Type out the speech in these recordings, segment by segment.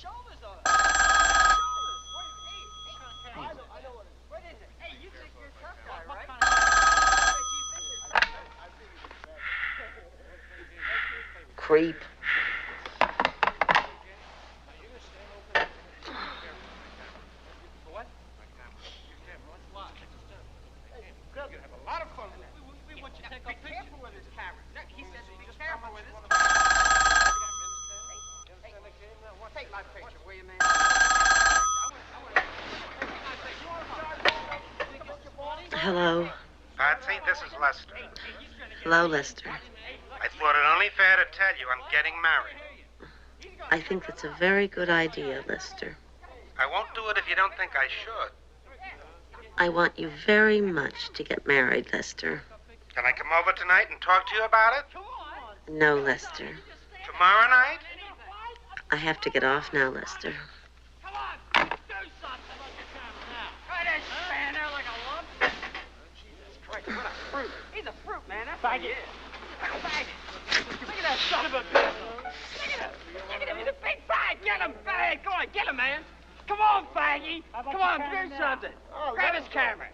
shoulders on it. Shoulders. Hey, I know what it is. What is it? Hey, you think you're a tough guy, right? What makes you think this? I think it's Creep. Hello. Patsy, this is Lester. Hello, Lester. I thought it only fair to tell you I'm getting married. I think that's a very good idea, Lester. I won't do it if you don't think I should. I want you very much to get married, Lester. Can I come over tonight and talk to you about it? No, Lester. Tomorrow night? I have to get off now, Lester. Come on, do something about your camera now. Right there, stand there like a lump. Jesus Christ, what a fruit. He's a fruit, man. That's what he is. Faggot. Look at that son of a bitch. Look at him. Look at him. He's a big fag. Get him, fag. Go on, get him, man. Come on, faggy. Come on, do something. Grab his camera.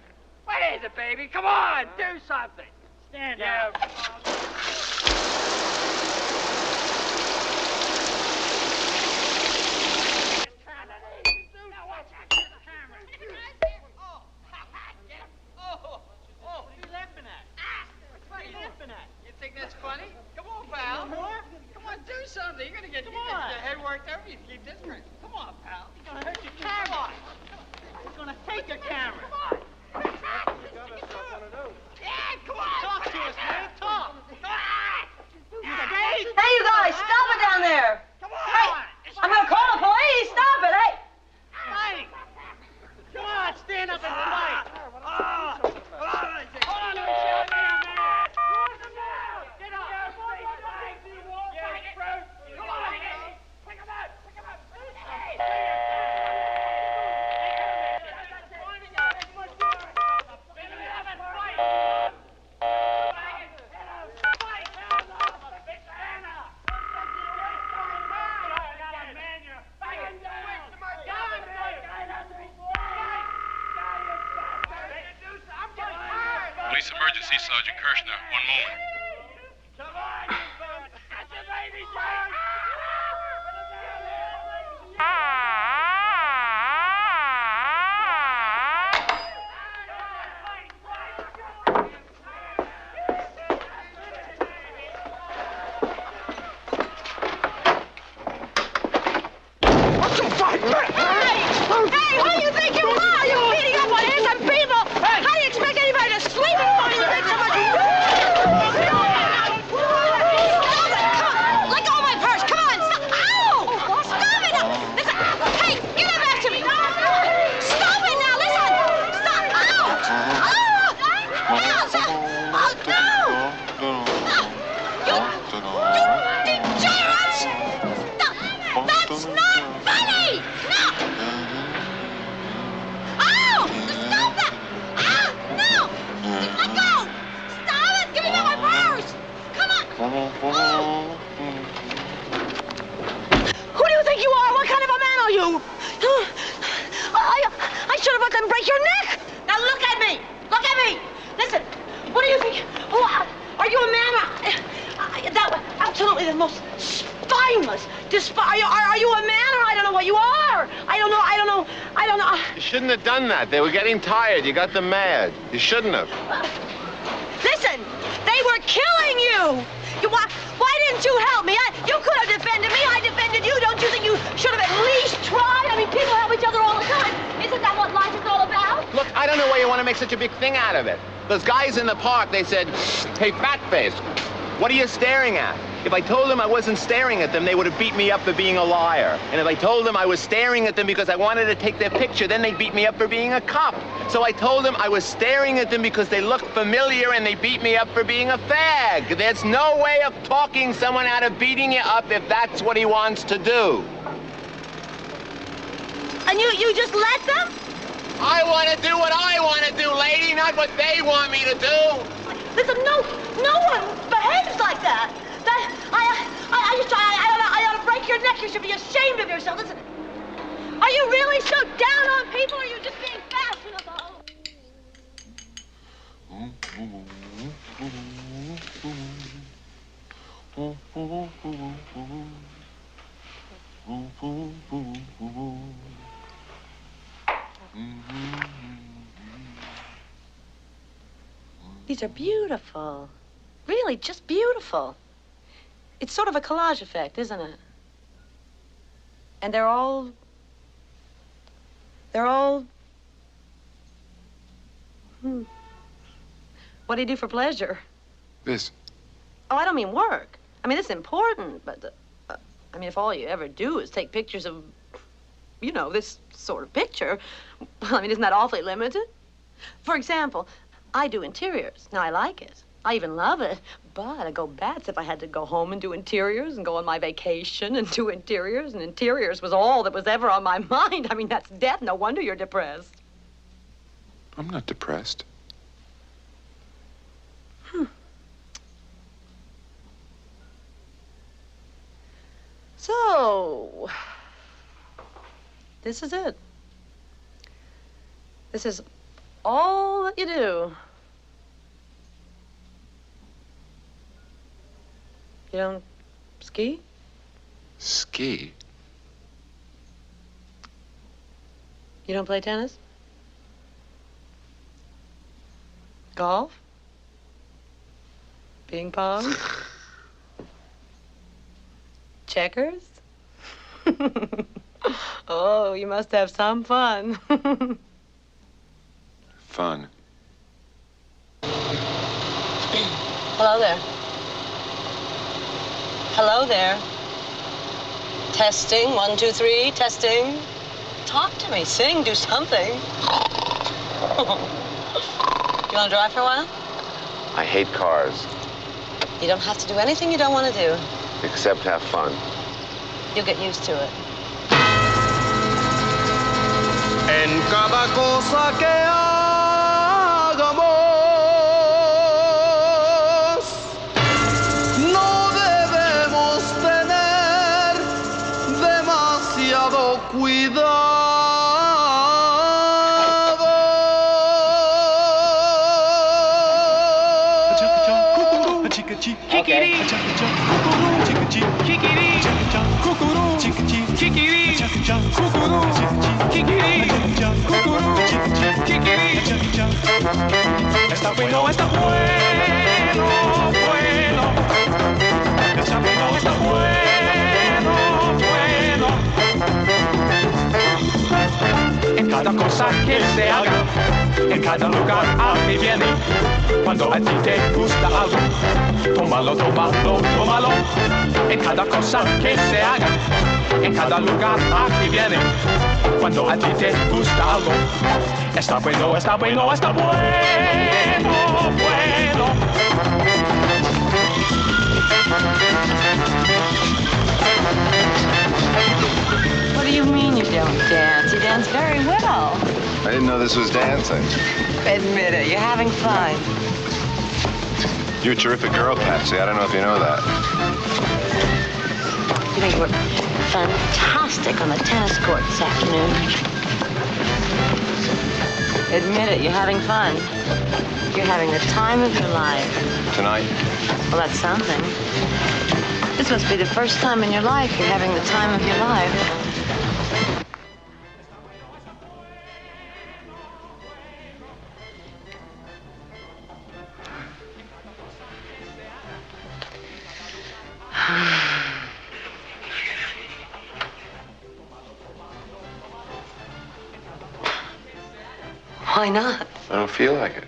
What is it, baby? Come on, do something. Stand up. You're gonna get your head worked over. You keep this straight. Come on, pal. He's gonna hurt your camera. He's gonna take your camera. Come on. Yeah, come on. Talk to us, man. Talk. Come on. Hey, you guys, stop it down there. Come on. Hey, I'm gonna call the police. Stop it, hey. Hey. Come on, stand up and fight. Hold on, let me show you, man. Get up. Come on. Pick him up. Pick him up. Police emergency, Sergeant Kirshner. One moment. Come on, you folks. That's your baby, John. Hey, who do you think you are? You're beating up on innocent people. How do you expect anybody to sleep in the morning? You make so much... Let go of my purse. Come on. Stop. Ow! Stop it. Listen. Hey, give it back to me. Stop it now. Listen. Stop. Ow! Ow! Stop. Oh, no. You degenerates. No, that's not funny. No. Oh! Stop that! Ah! No! Let go! Stop it! Give me back my purse! Come on! Oh. Who do you think you are? What kind of a man are you? I should have let them break your neck! Now look at me! Look at me! Listen, what do you think? Who are you a man? That was absolutely the most spineless, are you a man or I don't know what you are? I don't know. You shouldn't have done that. They were getting tired. You got them mad. You shouldn't have. Listen, they were killing you. Why didn't you help me? You could have defended me. I defended you. Don't you think you should have at least tried? I mean, people help each other all the time. Isn't that what life is all about? Look, I don't know why you want to make such a big thing out of it. Those guys in the park, they said, hey, fat face, what are you staring at? If I told them I wasn't staring at them, they would have beat me up for being a liar. And if I told them I was staring at them because I wanted to take their picture, then they'd beat me up for being a cop. So I told them I was staring at them because they looked familiar and they beat me up for being a fag. There's no way of talking someone out of beating you up if that's what he wants to do. And you just let them? I want to do what I want to do, lady, not what they want me to do. Listen, no one behaves like that. I ought to break your neck. You should be ashamed of yourself. Listen, These are beautiful. Really, just beautiful. It's sort of a collage effect, isn't it? And they're all... What do you do for pleasure? This. Oh, I don't mean work. I mean, it's important, but, I mean, if all you ever do is take pictures of, you know, this sort of picture, well, I mean, isn't that awfully limited? For example, I do interiors. Now, I like it. I even love it, but I'd go bats if I had to go home and do interiors and go on my vacation and do interiors, and interiors was all that was ever on my mind. I mean, that's death. No wonder you're depressed. I'm not depressed. So, this is it. This is all that you do. You don't ski? Ski? You don't play tennis? Golf? Ping pong? Checkers? Oh, you must have some fun. Fun. Hello there. Hello there. Testing, 1, 2, 3, testing. Talk to me, sing, do something. You want to drive for a while? I hate cars. You don't have to do anything you don't want to do. Except have fun. You'll get used to it. En cada cosa que hagamos, no debemos tener demasiado cuidado. Está bueno, está bueno, bueno. Está bueno, está bueno, bueno. En cada cosa que se haga, en cada lugar a mí viene. Cuando a ti te gusta algo, tómalo, tómalo, tómalo. En cada cosa que se haga, en cada lugar aquí viene. Cuando a ti te gusta algo, está bueno, está bueno, está bueno, bueno. What do you mean you don't dance? You dance very well. I didn't know this was dancing. Admit it, you're having fun. You're a terrific girl, Patsy. I don't know if you know that. You think you were fantastic on the tennis court this afternoon. Admit it, you're having fun. You're having the time of your life. Tonight? Well, that's something. This must be the first time in your life you're having the time of your life. Why not? I don't feel like it.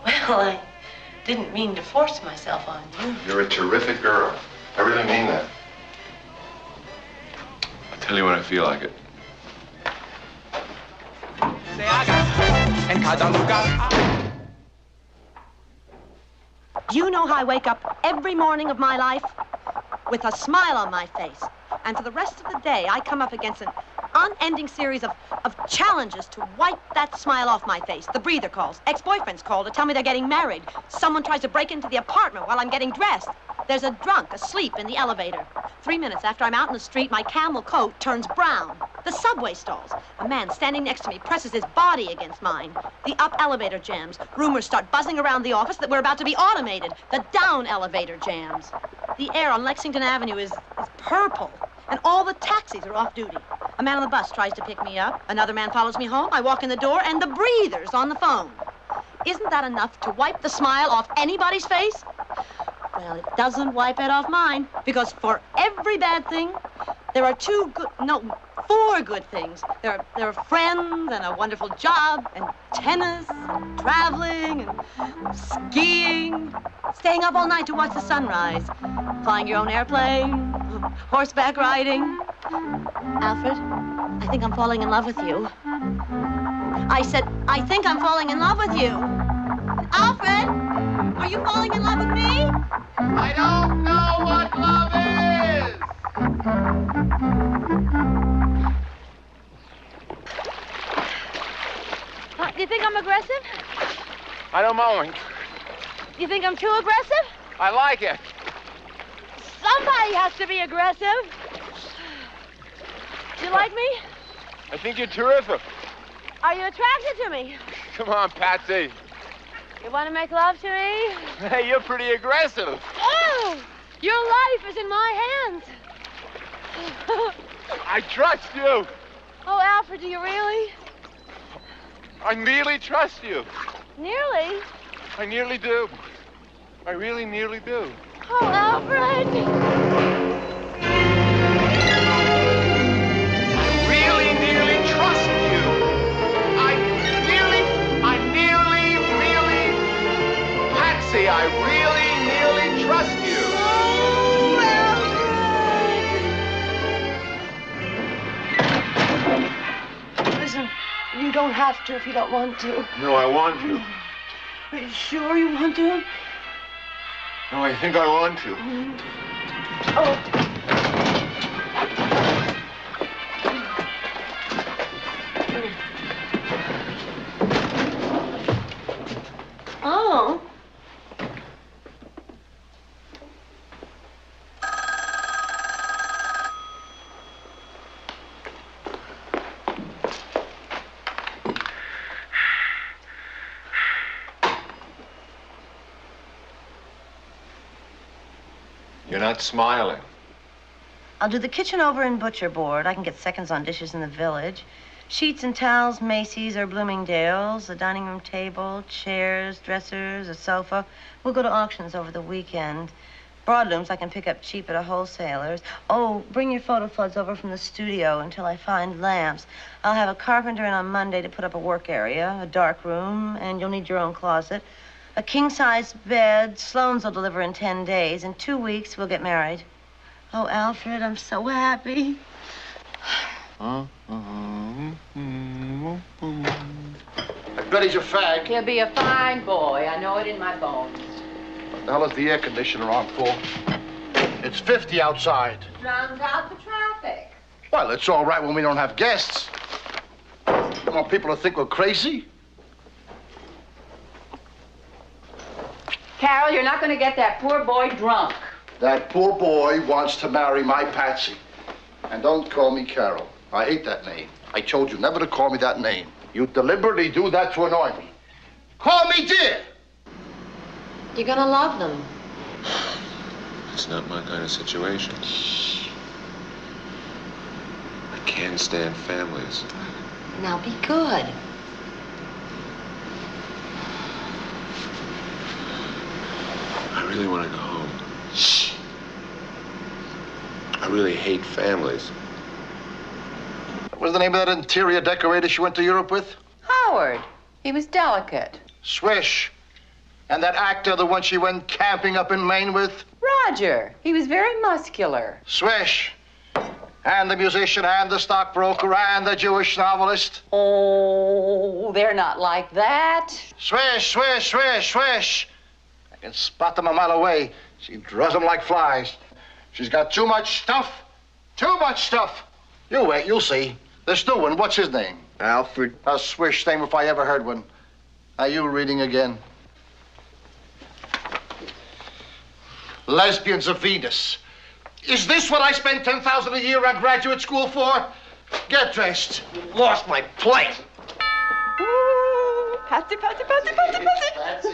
Well, I didn't mean to force myself on you. You're a terrific girl. I really mean that. I'll tell you when I feel like it. Do you know how I wake up every morning of my life? With a smile on my face. And for the rest of the day, I come up against an unending series of challenges to wipe that smile off my face. The breather calls. Ex-boyfriends call to tell me they're getting married. Someone tries to break into the apartment while I'm getting dressed. There's a drunk asleep in the elevator. 3 minutes after I'm out in the street, my camel coat turns brown. The subway stalls. A man standing next to me presses his body against mine. The up elevator jams. Rumors start buzzing around the office that we're about to be automated. The down elevator jams. The air on Lexington Avenue is purple. And all the taxis are off duty. A man on the bus tries to pick me up. Another man follows me home. I walk in the door, and the breather's on the phone. Isn't that enough to wipe the smile off anybody's face? Well, it doesn't wipe it off mine, because for every bad thing, there are four good things. There are friends and a wonderful job and tennis and traveling and skiing, staying up all night to watch the sunrise, flying your own airplane, horseback riding. Alfred, I think I'm falling in love with you. I said, I think I'm falling in love with you. Alfred, are you falling in love with me? I don't know what love is! Do you think I'm aggressive? I don't mind. You think I'm too aggressive? I like it. Somebody has to be aggressive. Do you like me? I think you're terrific. Are you attracted to me? Come on, Patsy. You want to make love to me? Hey, you're pretty aggressive. Oh, your life is in my hands. I trust you. Oh, Alfred, do you really? I nearly trust you. Nearly? I nearly do. I really nearly do. Oh, Alfred. Really nearly trust you. I really, Patsy, I really nearly trust you. Oh, Alfred. Listen, you don't have to if you don't want to. No, I want to. Are you sure you want to? No, I think I want to. Oh. Oh. You're not smiling. I'll do the kitchen over in Butcher Board. I can get seconds on dishes in the village. Sheets and towels, Macy's or Bloomingdale's, a dining room table, chairs, dressers, a sofa. We'll go to auctions over the weekend. Broadlooms I can pick up cheap at a wholesaler's. Oh, bring your photo floods over from the studio until I find lamps. I'll have a carpenter in on Monday to put up a work area, a dark room, and you'll need your own closet. A king-size bed. Sloan's will deliver in 10 days. In 2 weeks, we'll get married. Oh, Alfred, I'm so happy. I bet he's a fag. He'll be a fine boy. I know it in my bones. What the hell is the air conditioner on for? It's 50 outside. Drowns out the traffic. Well, it's all right when we don't have guests. You want people to think we're crazy? Carol, you're not going to get that poor boy drunk. That poor boy wants to marry my Patsy. And don't call me Carol. I hate that name. I told you never to call me that name. You deliberately do that to annoy me. Call me dear. You're gonna love them. It's not my kind of situation. I can't stand families. Now be good. I really want to go home. I really hate families. What was the name of that interior decorator she went to Europe with? Howard. He was delicate. Swish. And that actor, the one she went camping up in Maine with? Roger. He was very muscular. Swish. And the musician, and the stockbroker, and the Jewish novelist. Oh, they're not like that. Swish, swish, swish, swish. I can spot them a mile away. She draws them like flies. She's got too much stuff. Too much stuff. You wait, you'll see. This new one, what's his name? Alfred. A Swish name if I ever heard one. Are you reading again? Lesbians of Venus. Is this what I spend $10,000 a year on graduate school for? Get dressed. Lost my place. Ooh, Patsy, Patsy, Patsy, Patsy, Patsy.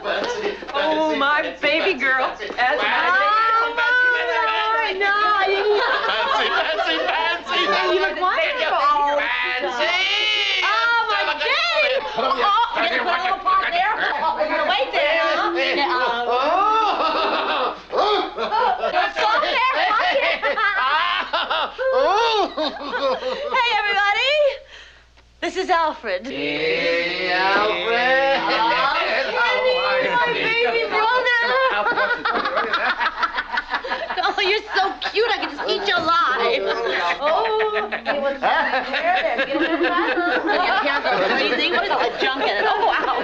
Patsy. Oh, my baby girl. As Oh, no, I didn't. Patsy. You look Alfred. Hey, Alfred. My baby brother. Oh, you're so cute. I could just eat you alive. Oh, hey, what's there? Get in your hands are crazy. What is all the junk in it? Oh, wow.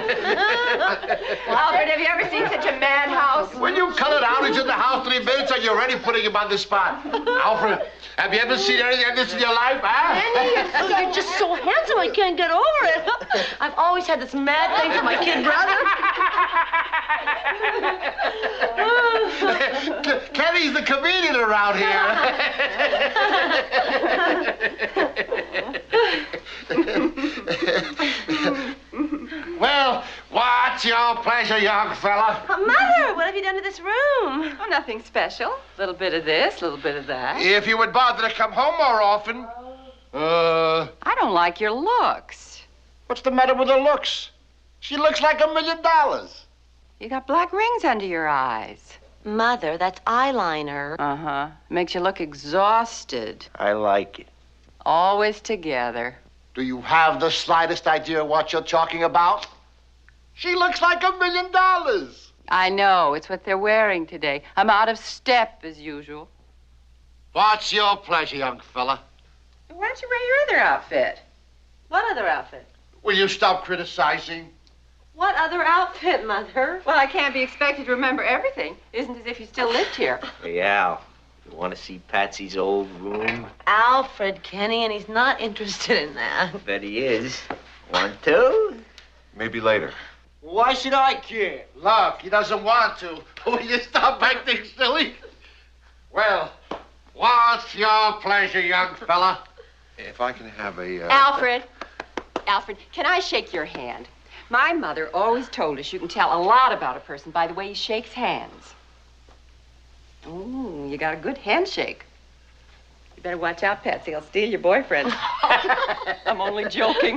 Well, Alfred, have you ever seen such a madhouse? When you cut it out, he's in the house 3 minutes and you're already putting him on the spot. Alfred, have you ever seen anything like this in your life, huh? Andy, you're just so handsome. I can't get over it. I've always had this mad thing for my kid brother. Kenny's the comedian around here. Well, what's your pleasure, young fella? Mother, what have you done to this room? Oh, nothing special. A little bit of this, a little bit of that. If you would bother to come home more often. I don't like your looks. What's the matter with her looks? She looks like $1 million. You got black rings under your eyes. Mother, that's eyeliner. Uh-huh. Makes you look exhausted. I like it. Always together. Do you have the slightest idea what you're talking about? She looks like $1 million. I know. It's what they're wearing today. I'm out of step, as usual. What's your pleasure, young fella? Why don't you wear your other outfit? What other outfit? Will you stop criticizing? What other outfit, Mother? Well, I can't be expected to remember everything. It isn't as if you still lived here. Hey, Al, you want to see Patsy's old room? Alfred, Kenny, and he's not interested in that. Bet he is. Want to? Maybe later. Why should I care? Look, he doesn't want to. Will you stop acting silly? Well, what's your pleasure, young fella? If I can have a... Alfred, can I shake your hand? My mother always told us you can tell a lot about a person by the way he shakes hands. Ooh, you got a good handshake. You better watch out, Patsy. I'll steal your boyfriend. I'm only joking.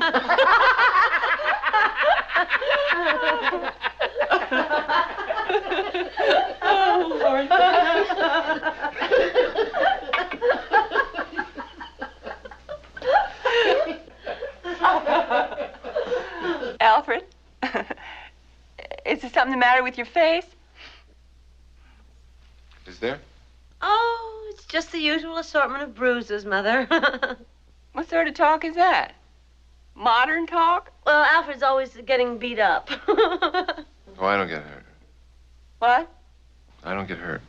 Oh, Lord. Alfred, is there something the matter with your face? Is there? Oh, it's just the usual assortment of bruises, Mother. What sort of talk is that? Modern talk? Well, Alfred's always getting beat up. Oh, I don't get hurt. What? I don't get hurt.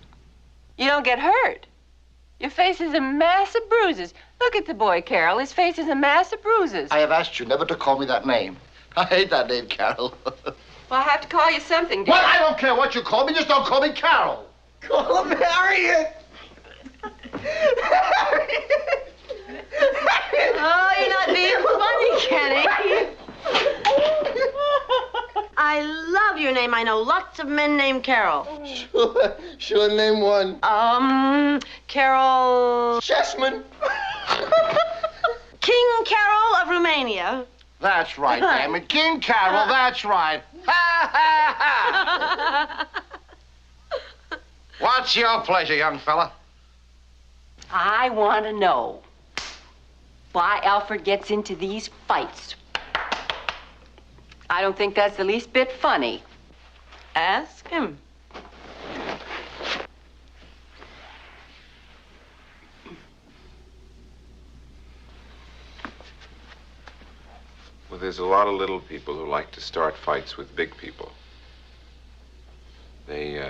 You don't get hurt? Your face is a mass of bruises. Look at the boy, Carol. His face is a mass of bruises. I have asked you never to call me that name. I hate that name, Carol. Well, I have to call you something, dear. Well, I don't care what you call me. Just don't call me Carol. Call him Harriet. Oh, you're not being funny, Kenny. I love your name. I know lots of men named Carol. Sure, name one. Carol... Chessman. King Carol of Romania. That's right, damn it. King Carol, that's right. Ha, ha, ha. What's your pleasure, young fella? I want to know why Alfred gets into these fights. I don't think that's the least bit funny. Ask him. Well, there's a lot of little people who like to start fights with big people. They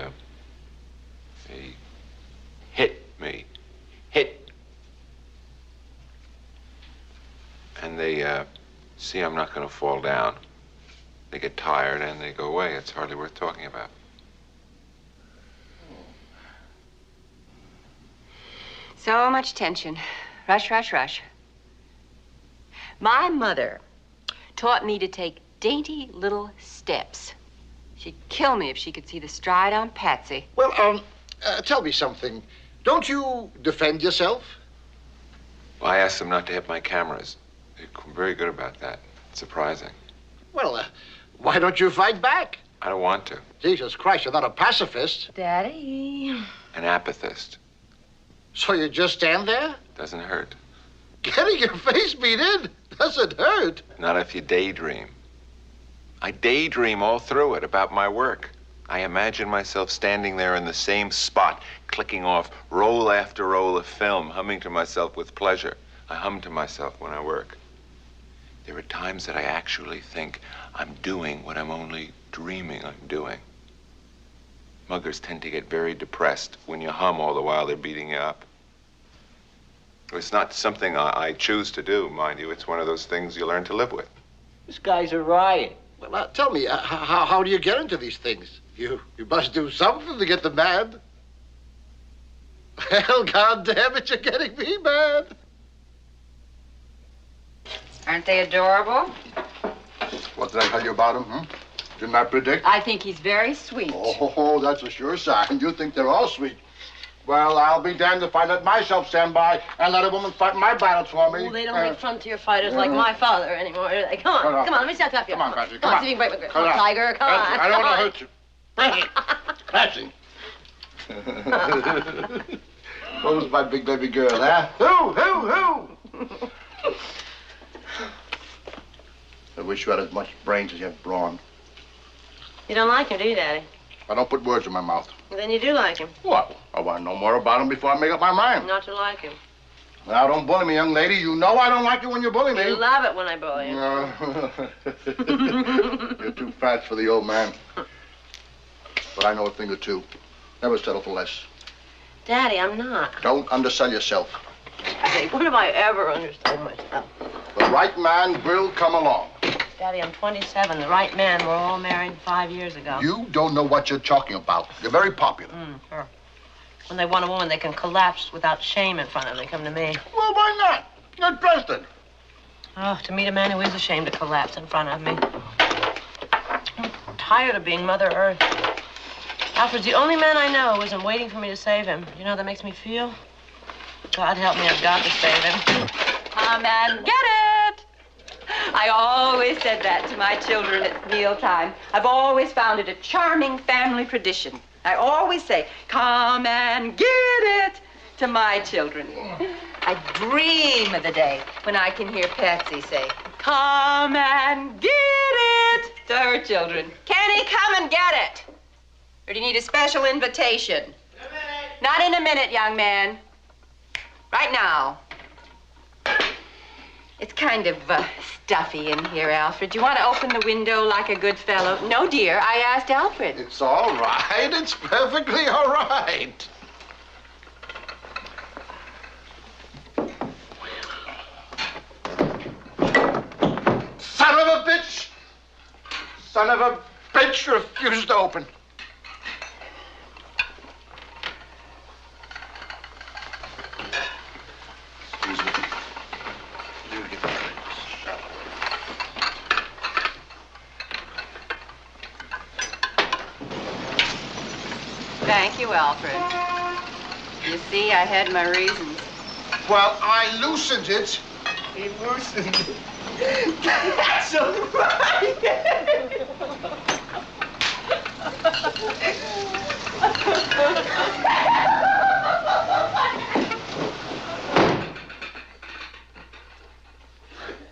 hit me. Hit. And they see I'm not going to fall down. They get tired and they go away. It's hardly worth talking about. So much tension. Rush, rush, rush. My mother taught me to take dainty little steps. She'd kill me if she could see the stride on Patsy. Well, tell me something. Don't you defend yourself? Well, I asked them not to hit my cameras. They're very good about that. It's surprising. Well, why don't you fight back? I don't want to. Jesus Christ, you're not a pacifist. Daddy. An apathist. So you just stand there? Doesn't hurt. Getting your face beat in doesn't hurt. Not if you daydream. I daydream all through it about my work. I imagine myself standing there in the same spot, clicking off roll after roll of film, humming to myself with pleasure. I hum to myself when I work. There are times that I actually think I'm doing what I'm only dreaming I'm doing. Muggers tend to get very depressed when you hum all the while they're beating you up. It's not something I choose to do, mind you. It's one of those things you learn to live with. This guy's a riot. Well, tell me, how do you get into these things? You must do something to get them mad. Hell, goddamn it, you're getting me mad. Aren't they adorable? What did I tell you about him, Didn't I predict? I think he's very sweet. Oh, that's a sure sign. You think they're all sweet. Well, I'll be damned if I let myself stand by and let a woman fight my battles for me. Oh, they don't make frontier fighters like my father anymore, do they? Come on, let me set up here. Come on, Patsy, Come on, see if you can break my grip. Come on, Tiger, come on. I don't want to hurt you. Patsy. What was my big baby girl, huh? Who? I wish you had as much brains as you have brawn. You don't like him, do you, Daddy? I don't put words in my mouth. Then you do like him. What? I want to know more about him before I make up my mind. Not to like him. Now, don't bully me, young lady. You know I don't like it when you bully me. You love it when I bully you. No. You're too fat for the old man. But I know a thing or two. Never settle for less. Daddy, I'm not. Don't undersell yourself. Daddy, when have I ever understood myself? The right man will come along. Daddy, I'm 27. The right man. We're all married 5 years ago. You don't know what you're talking about. You're very popular. Sure. When they want a woman they can collapse without shame in front of, they come to me. Well, why not? You're interested. Oh, to meet a man who is ashamed to collapse in front of me. I'm tired of being Mother Earth. Alfred's the only man I know who isn't waiting for me to save him. You know how that makes me feel? God help me, I've got to save him. Come and get it! I always said that to my children at mealtime. I've always found it a charming family tradition. I always say, come and get it, to my children. I dream of the day when I can hear Patsy say, come and get it, to her children. Kenny, come and get it. Or do you need a special invitation? Not in a minute, young man. Right now. It's kind of stuffy in here, Alfred. Do you want to open the window like a good fellow? No, dear, I asked Alfred. It's all right. It's perfectly all right. Son of a bitch! Son of a bitch refused to open. Excuse me. You get the drinks. Thank you, Alfred. You see, I had my reasons. Well, I loosened it. He loosened it. That's all right.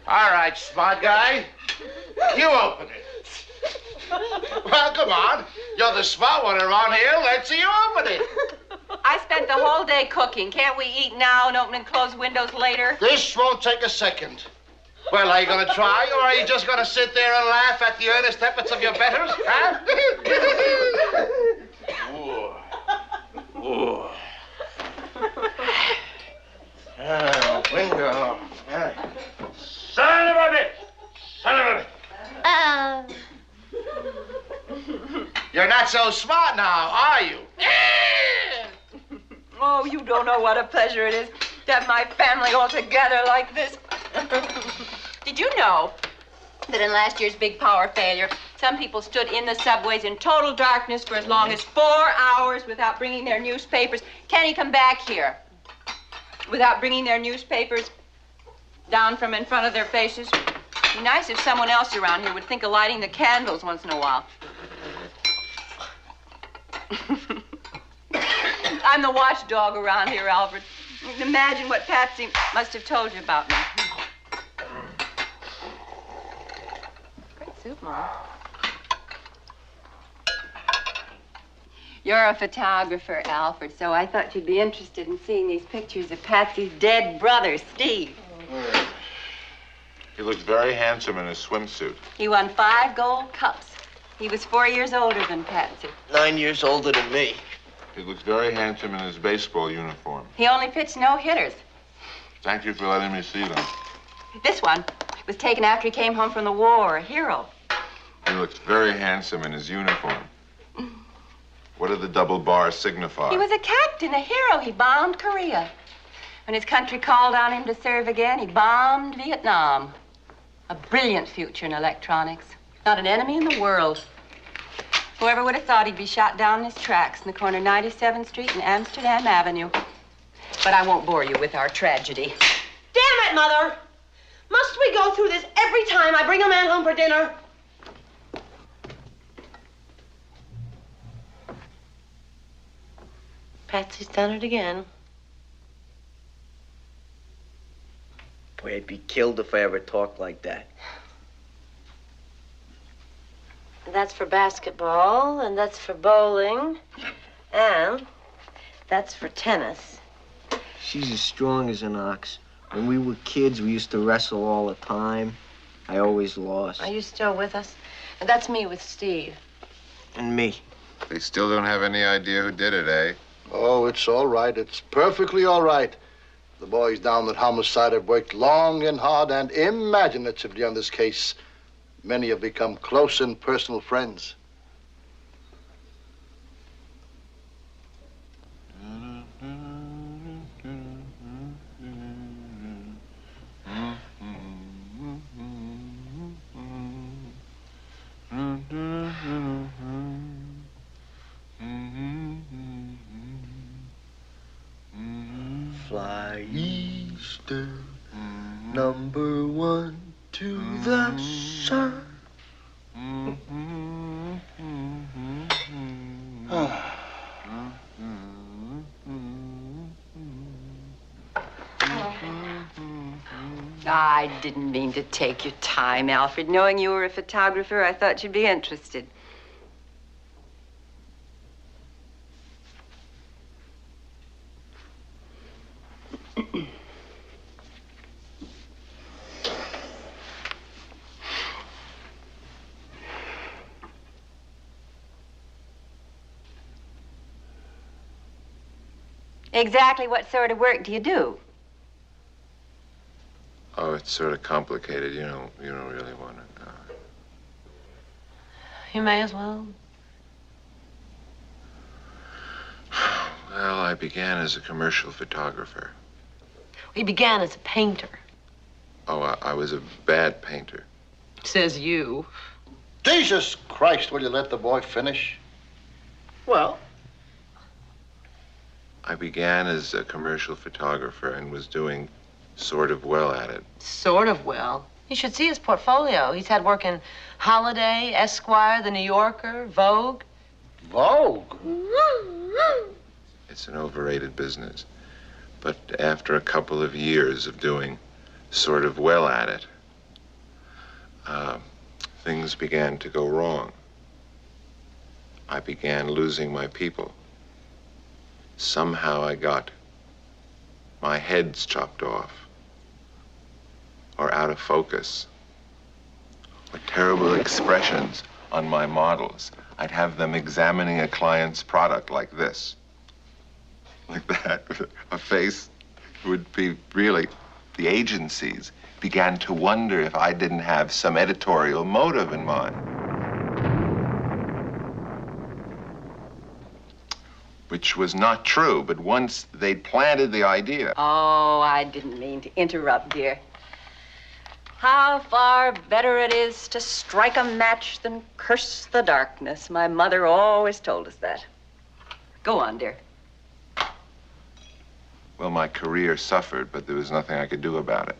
All right, smart guy. You open it. Well, come on. You're the smart one around here. Let's see you open it. I spent the whole day cooking. Can't we eat now and open and close windows later? This won't take a second. Well, are you going to try, or are you just going to sit there and laugh at the earnest efforts of your betters, huh? Ooh. Window. Son of a bitch! Son of a bitch! You're not so smart now, are you? Oh, you don't know what a pleasure it is to have my family all together like this. Did you know that in last year's big power failure, some people stood in the subways in total darkness for as long as 4 hours without bringing their newspapers? Kenny, come back here. Without bringing their newspapers down from in front of their faces. It'd be nice if someone else around here would think of lighting the candles once in a while. I'm the watchdog around here, Alfred. imagine what Patsy must have told you about me. Great soup, Mom. You're a photographer, Alfred, so I thought you'd be interested in seeing these pictures of Patsy's dead brother, Steve. He looks very handsome in his swimsuit. He won 5 gold cups. He was 4 years older than Patsy. 9 years older than me. He looks very handsome in his baseball uniform. He only pitched no-hitters. Thank you for letting me see them. This one was taken after he came home from the war, a hero. He looks very handsome in his uniform. What do the double bars signify? He was a captain, a hero. He bombed Korea. When his country called on him to serve again, he bombed Vietnam. A brilliant future in electronics. Not an enemy in the world. Whoever would have thought he'd be shot down in his tracks in the corner of 97th Street and Amsterdam Avenue. But I won't bore you with our tragedy. Damn it, Mother! Must we go through this every time I bring a man home for dinner? Patsy's done it again. Boy, I'd be killed if I ever talked like that. That's for basketball, and that's for bowling, and that's for tennis. She's as strong as an ox. When we were kids, we used to wrestle all the time. I always lost. Are you still with us? And that's me with Steve. And me. They still don't have any idea who did it, eh? Oh, it's all right. It's perfectly all right. The boys down at Homicide have worked long and hard and imaginatively on this case. Many have become close and personal friends. Fly Easter, number 1 to the sun. I didn't mean to take your time, Alfred. Knowing you were a photographer, I thought you'd be interested. Exactly what sort of work do you do? Oh, it's sort of complicated. You don't really want to know. You may as well. Well, I began as a commercial photographer. He began as a painter. Oh, I was a bad painter. Says you. Jesus Christ, will you let the boy finish? Well, I began as a commercial photographer and was doing sort of well at it. Sort of well. You should see his portfolio. He's had work in Holiday, Esquire, The New Yorker, Vogue. Vogue? It's an overrated business. But after a couple of years of doing sort of well at it, things began to go wrong. I began losing my people. Somehow I got my heads chopped off, or out of focus, or terrible expressions on my models. I'd have them examining a client's product like this, like that. A face would be really, the agencies began to wonder if I didn't have some editorial motive in mind. Which was not true, but once they'd planted the idea. Oh, I didn't mean to interrupt, dear. How far better it is to strike a match than curse the darkness. My mother always told us that. Go on, dear. Well, my career suffered, but there was nothing I could do about it.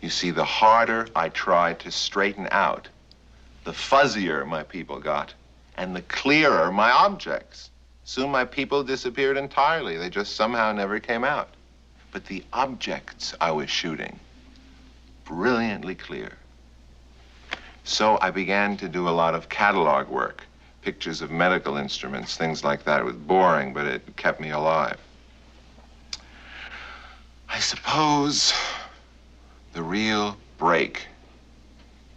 You see, the harder I tried to straighten out, the fuzzier my people got, and the clearer my objects. Soon my people disappeared entirely. They just somehow never came out. but the objects I was shooting, brilliantly clear. So I began to do a lot of catalog work, pictures of medical instruments, things like that. It was boring, but it kept me alive. I suppose the real break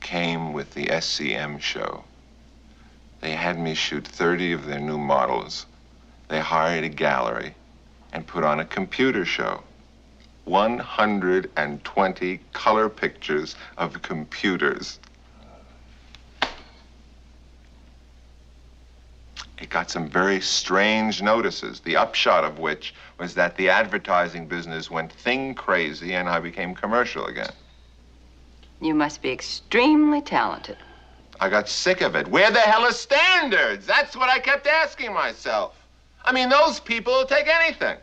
came with the SCM show. They had me shoot 30 of their new models. They hired a gallery and put on a computer show. 120 color pictures of computers. It got some very strange notices, the upshot of which was that the advertising business went thing crazy and I became commercial again. You must be extremely talented. I got sick of it. Where the hell are standards? That's what I kept asking myself. I mean, those people will take anything.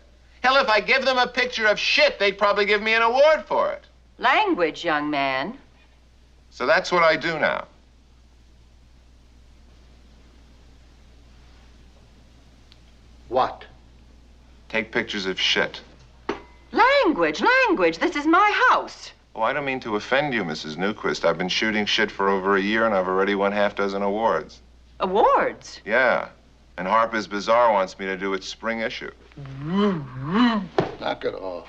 Hell, if I give them a picture of shit, they'd probably give me an award for it. Language, young man. So that's what I do now. What? Take pictures of shit. Language, language. This is my house. Oh, I don't mean to offend you, Mrs. Newquist. I've been shooting shit for over a year and I've already won half dozen awards. Awards? Yeah. And Harper's Bazaar wants me to do its spring issue. Knock it off.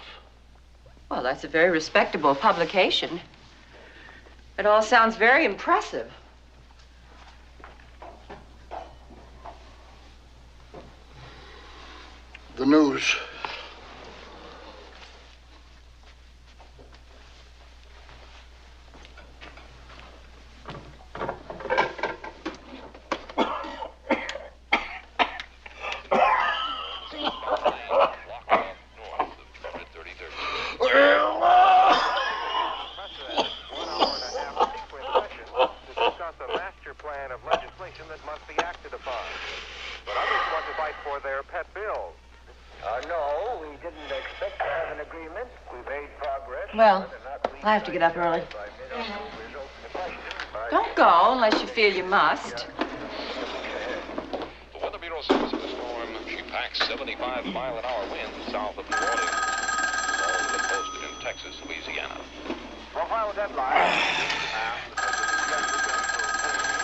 Well, that's a very respectable publication. It all sounds very impressive. The news. Well, I have to get up early. Don't go unless you feel you must. The Weather Bureau says of the storm, she packs 75-mile-an-hour winds south of New Orleans. All of them posted in Texas, Louisiana. Profile deadline. And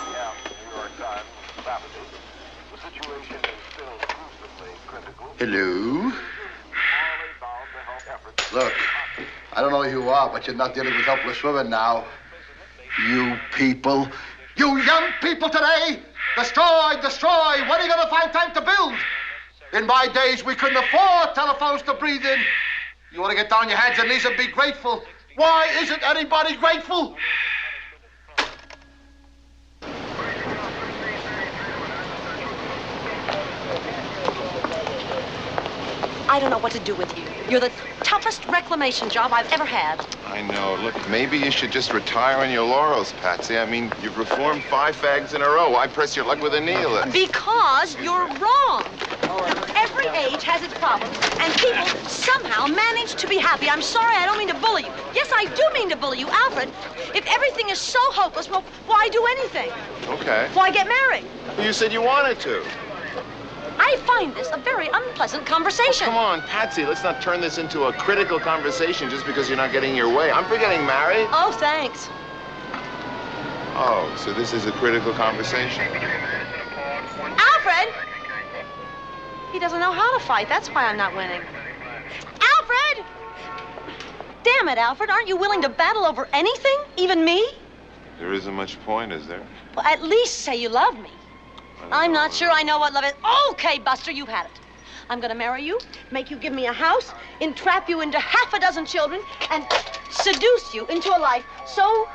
New York Times Saturday. The situation is still gruesomely critical. Hello? Look, I don't know who you are, but you're not dealing with helpless women now. You people, you young people today, destroy, destroy. When are you going to find time to build? In my days, we couldn't afford telephones to breathe in. You want to get down on your hands and knees and be grateful. Why isn't anybody grateful? I don't know what to do with you. You're the toughest reclamation job I've ever had. I know. Look, maybe you should just retire on your laurels, Patsy. I mean, you've reformed 5 fags in a row. Why press your luck with a nihilist? Because you're wrong. Every age has its problems, and people somehow manage to be happy. I'm sorry, I don't mean to bully you. Yes, I do mean to bully you, Alfred. If everything is so hopeless, well, why do anything? Okay. Why get married? Well, you said you wanted to. I find this a very unpleasant conversation. Oh, come on, Patsy, let's not turn this into a critical conversation just because you're not getting your way. I'm for getting married. Oh, thanks. Oh, so this is a critical conversation. Alfred! He doesn't know how to fight. That's why I'm not winning. Alfred! Damn it, Alfred. Aren't you willing to battle over anything? Even me? There isn't much point, is there? Well, at least say you love me. I'm not sure I know what love is. Okay, Buster, you've had it. I'm gonna marry you, make you give me a house, entrap you into half a dozen children, and seduce you into a life so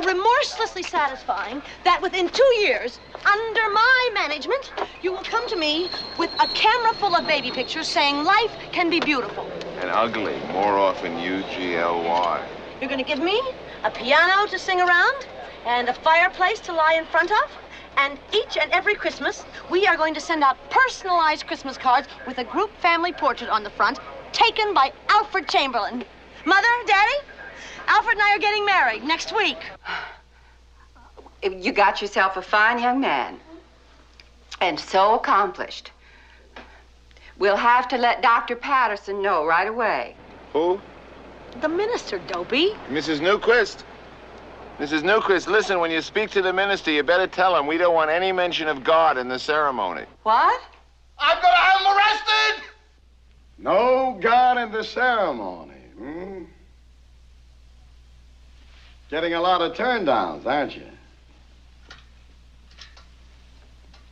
remorselessly satisfying that within 2 years, under my management, you will come to me with a camera full of baby pictures saying life can be beautiful. And ugly, more often U-G-L-Y. You're gonna give me a piano to sing around, and a fireplace to lie in front of. And each and every Christmas, we are going to send out personalized Christmas cards with a group family portrait on the front, taken by Alfred Chamberlain. Mother, Daddy, Alfred and I are getting married next week. You got yourself a fine young man. And so accomplished. We'll have to let Dr. Patterson know right away. Who? The minister, Dopey. Mrs. Newquist. Mrs. Newquist, listen, when you speak to the minister, you better tell him we don't want any mention of God in the ceremony. What? I'm gonna have him arrested! No God in the ceremony, Getting a lot of turndowns, aren't you?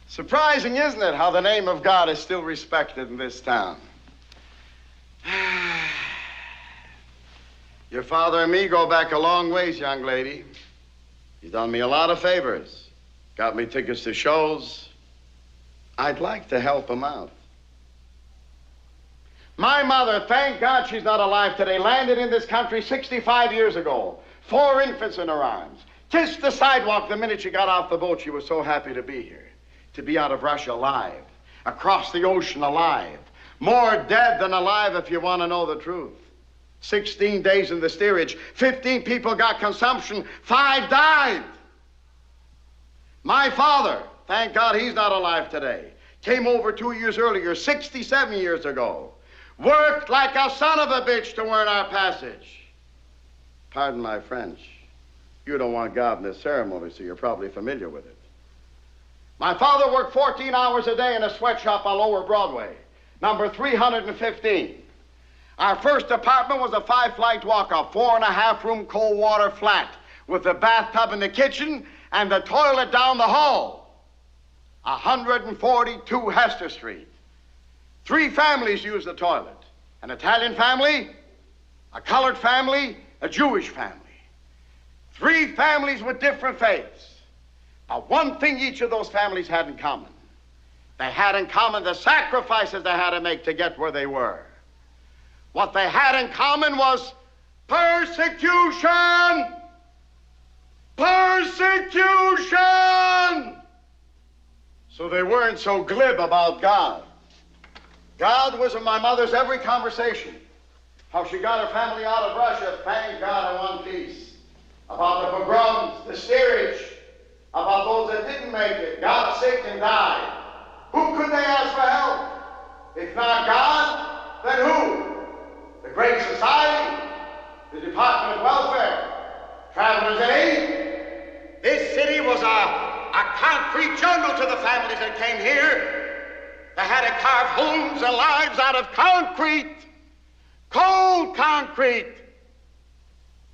Surprising, isn't it, how the name of God is still respected in this town? Your father and me go back a long ways, young lady. He's done me a lot of favors. Got me tickets to shows. I'd like to help him out. My mother, thank God she's not alive today, landed in this country 65 years ago. 4 infants in her arms. Kissed the sidewalk the minute she got off the boat. She was so happy to be here. To be out of Russia alive. Across the ocean alive. More dead than alive if you want to know the truth. 16 days in the steerage. 15 people got consumption. 5 died. My father, thank God he's not alive today, came over 2 years earlier, 67 years ago. Worked like a son of a bitch to earn our passage. Pardon my French. You don't want God in this ceremony, so you're probably familiar with it. My father worked 14 hours a day in a sweatshop on Lower Broadway, number 315. Our first apartment was a 5-flight walk-up, 4.5-room cold water flat, with a bathtub in the kitchen and the toilet down the hall. 142 Hester Street. 3 families used the toilet. An Italian family, a colored family, a Jewish family. 3 families with different faiths. But one thing each of those families had in common. They had in common the sacrifices they had to make to get where they were. What they had in common was persecution! Persecution! So they weren't so glib about God. God was in my mother's every conversation. How she got her family out of Russia, thank God, in one piece. About the pogroms, the steerage, about those that didn't make it, got sick and died. Who could they ask for help? If not God, then who? The Great Society? The Department of Welfare? Travelers' Aid? This city was a concrete jungle to the families that came here. They had to carve homes and lives out of concrete. Cold concrete.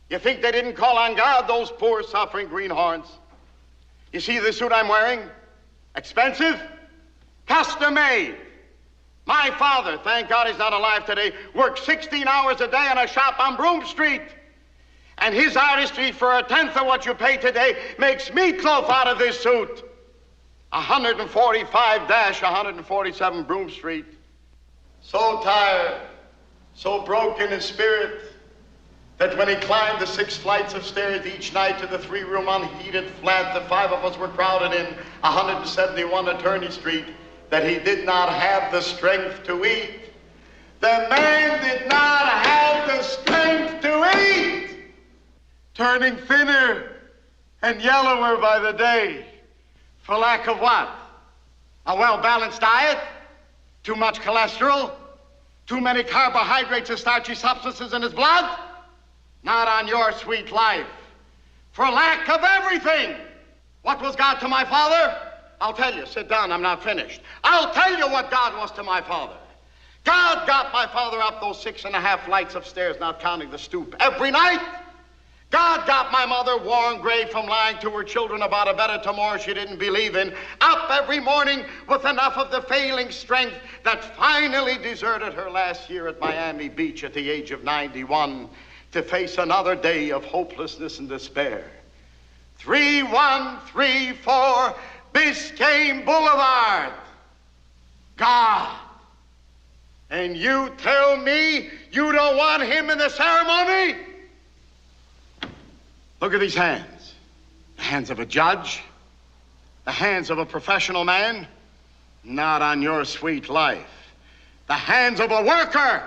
You think they didn't call on God, those poor suffering greenhorns? You see the suit I'm wearing? Expensive? Custom made. My father, thank God he's not alive today, worked 16 hours a day in a shop on Broome Street. And his artistry, for 1/10 of what you pay today, makes meatloaf out of this suit. 145-147 Broome Street. So tired, so broken in spirit, that when he climbed the 6 flights of stairs each night to the 3-room unheated flat the 5 of us were crowded in 171 Attorney Street, that he did not have the strength to eat. The man did not have the strength to eat. Turning thinner and yellower by the day. For lack of what? A well-balanced diet? Too much cholesterol? Too many carbohydrates and starchy substances in his blood? Not on your sweet life. For lack of everything. What was God to my father? I'll tell you. Sit down, I'm not finished. I'll tell you what God was to my father. God got my father up those 6.5 flights of stairs, not counting the stoop, every night. God got my mother, worn gray from lying to her children about a better tomorrow she didn't believe in, up every morning with enough of the failing strength that finally deserted her last year at Miami Beach at the age of 91 to face another day of hopelessness and despair. 3134 Biscayne Boulevard. God. And you tell me you don't want him in the ceremony? Look at these hands. The hands of a judge. The hands of a professional man. Not on your sweet life. The hands of a worker.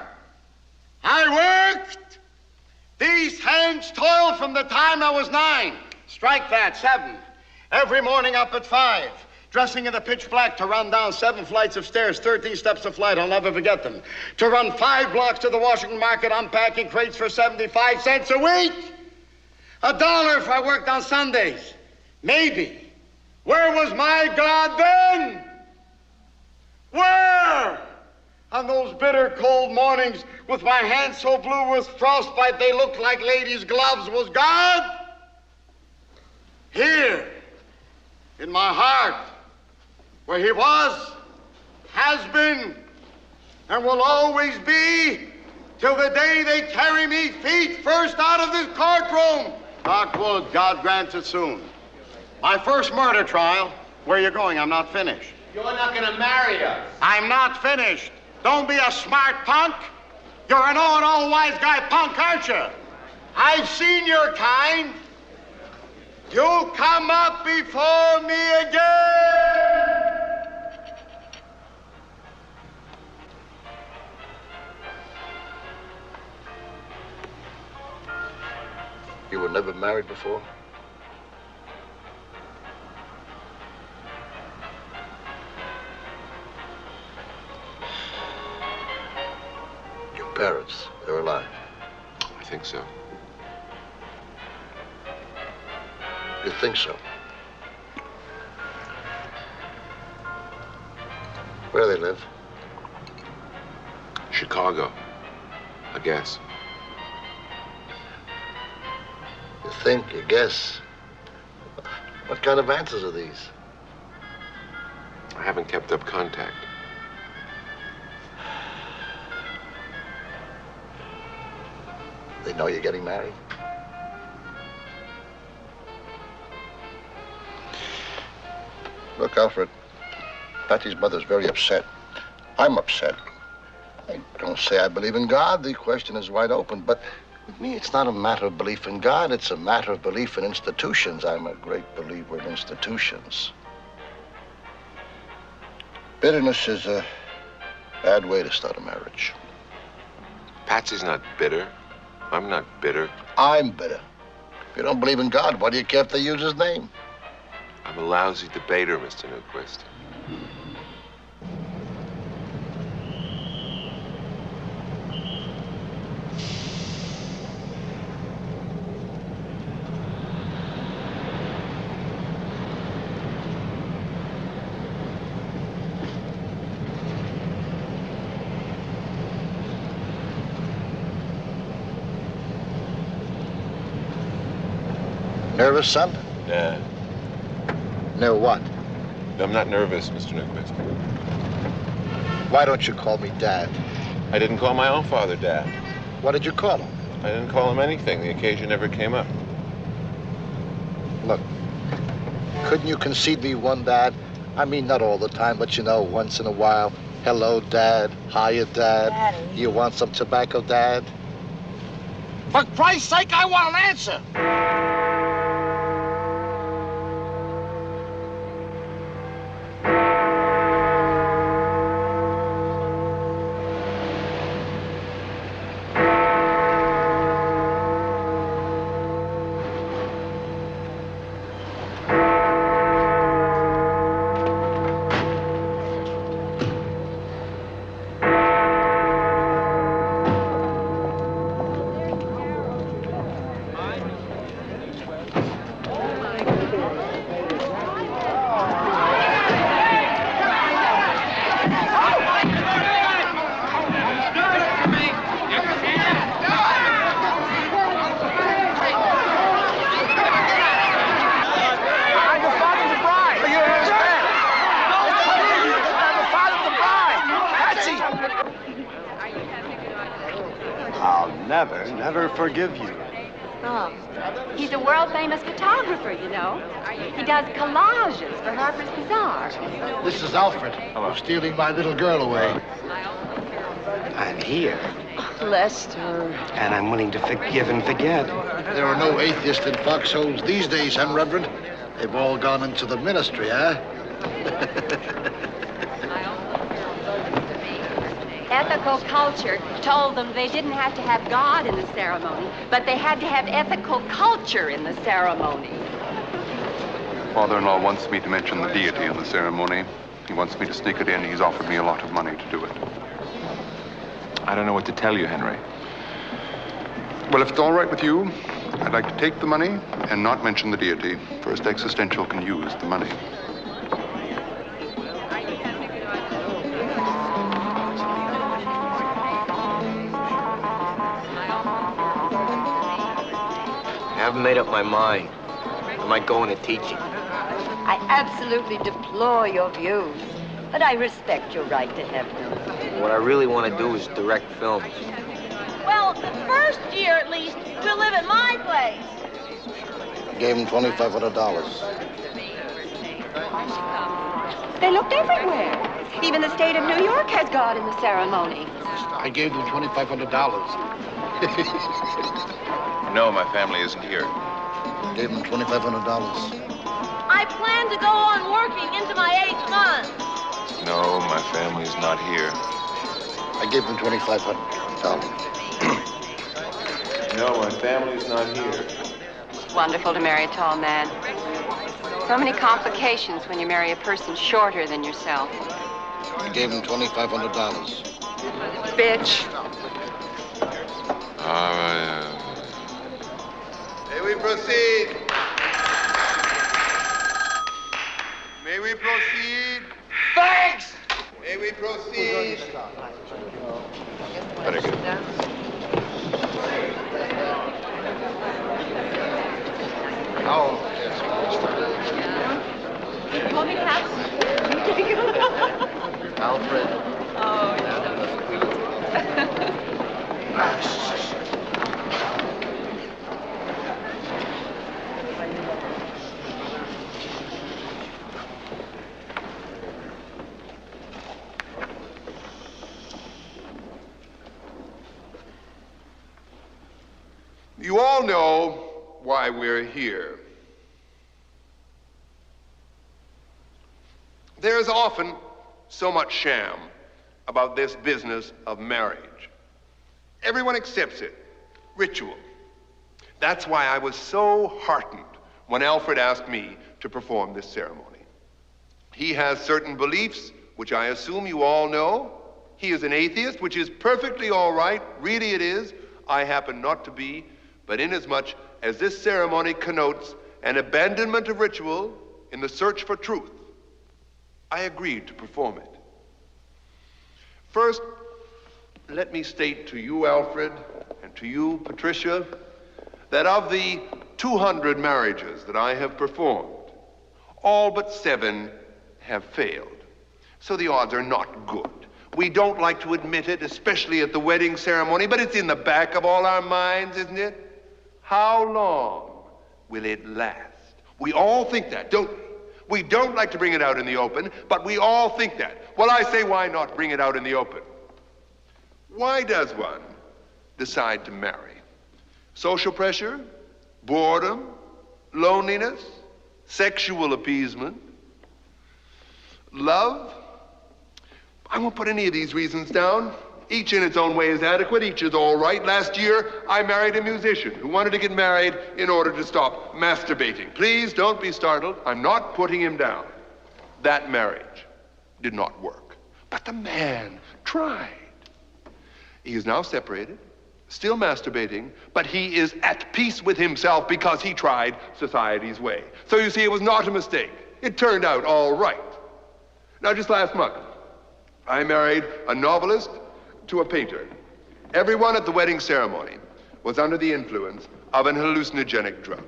I worked. These hands toiled from the time I was 9. Strike that, 7. Every morning up at 5. Dressing in the pitch black to run down 7 flights of stairs, 13 steps of flight, I'll never forget them. To run 5 blocks to the Washington Market, unpacking crates for 75 cents a week. $1 if I worked on Sundays. Maybe. Where was my God then? Where? On those bitter cold mornings with my hands so blue with frostbite they looked like ladies' gloves, was God? Here, in my heart, where he was, has been, and will always be, till the day they carry me feet first out of this courtroom. Knock wood, God grants it soon. My first murder trial. Where are you going? I'm not finished. You're not gonna marry us. I'm not finished. Don't be a smart punk. You're an all wise guy punk, aren't you? I've seen your kind. You'll come up before me again. You were never married before? Your parents, they're alive. I think so. You think so? Where do they live? Chicago, I guess. You think, you guess. What kind of answers are these? I haven't kept up contact. They know you're getting married? Look, Alfred, Patty's mother's very upset. I'm upset. I don't say I believe in God. The question is wide open. But with me, it's not a matter of belief in God. It's a matter of belief in institutions. I'm a great believer in institutions. Bitterness is a bad way to start a marriage. Patsy's not bitter. I'm not bitter. I'm bitter. If you don't believe in God, why do you care if they use his name? I'm a lousy debater, Mr. Newquist. Nervous, son? Nah. No what? I'm not nervous, Mr. Newquist. Why don't you call me Dad? I didn't call my own father Dad. What did you call him? I didn't call him anything. The occasion never came up. Look, couldn't you concede me one Dad? I mean, not all the time, but you know, once in a while. Hello, Dad. Hiya, Dad. Daddy. You want some tobacco, Dad? For Christ's sake, I want an answer! Never forgive you. Oh, he's a world-famous photographer, you know. He does collages for Harper's Bazaar. This is Alfred. Hello. Stealing my little girl away. I'm here, Lester. and I'm willing to forgive and forget. There are no atheists in foxholes these days, huh, Reverend? They've all gone into the ministry, huh? Ethical culture told them they didn't have to have God in the ceremony, but they had to have ethical culture in the ceremony. Father-in-law wants me to mention the deity in the ceremony. He wants me to sneak it in. He's offered me a lot of money to do it. I don't know what to tell you, Henry. Well, if it's all right with you, I'd like to take the money and not mention the deity. First Existential can use the money. I haven't made up my mind. I might go into teaching. I absolutely deplore your views, but I respect your right to have them. What I really want to do is direct films. Well, the first year at least, we'll live at my place. Gave him $2,500. They looked everywhere. Even the state of New York has God in the ceremony. I gave them $2,500. No, my family isn't here. Gave him $2,500. I plan to go on working into my 8th month. No, my family's not here. I gave him $2,500. No, my family's not here. It's wonderful to marry a tall man. So many complications when you marry a person shorter than yourself. I gave him $2,500. Bitch. May we proceed? May we proceed? Thanks! May we proceed? Very good. Oh, You want me to have Alfred. Oh, You all know why we're here. There's often so much sham about this business of marriage. Everyone accepts it. Ritual. That's why I was so heartened when Alfred asked me to perform this ceremony. He has certain beliefs, which I assume you all know. He is an atheist, which is perfectly all right. Really it is. I happen not to be. But inasmuch as this ceremony connotes an abandonment of ritual in the search for truth, I agreed to perform it. First, let me state to you, Alfred, and to you, Patricia, that of the 200 marriages that I have performed, all but 7 have failed. So the odds are not good. We don't like to admit it, especially at the wedding ceremony, but it's in the back of all our minds, isn't it? How long will it last? We all think that, don't we? We don't like to bring it out in the open, but we all think that. Well, I say, why not bring it out in the open? Why does one decide to marry? Social pressure? Boredom? Loneliness? Sexual appeasement? Love? I won't put any of these reasons down. Each in its own way is adequate. Each is all right. Last year, I married a musician who wanted to get married in order to stop masturbating. Please don't be startled. I'm not putting him down. That marriage did not work. But the man tried. He is now separated, still masturbating, but he is at peace with himself because he tried society's way. So you see, it was not a mistake. It turned out all right. Now, just last month, I married a novelist to a painter. Everyone at the wedding ceremony was under the influence of an hallucinogenic drug.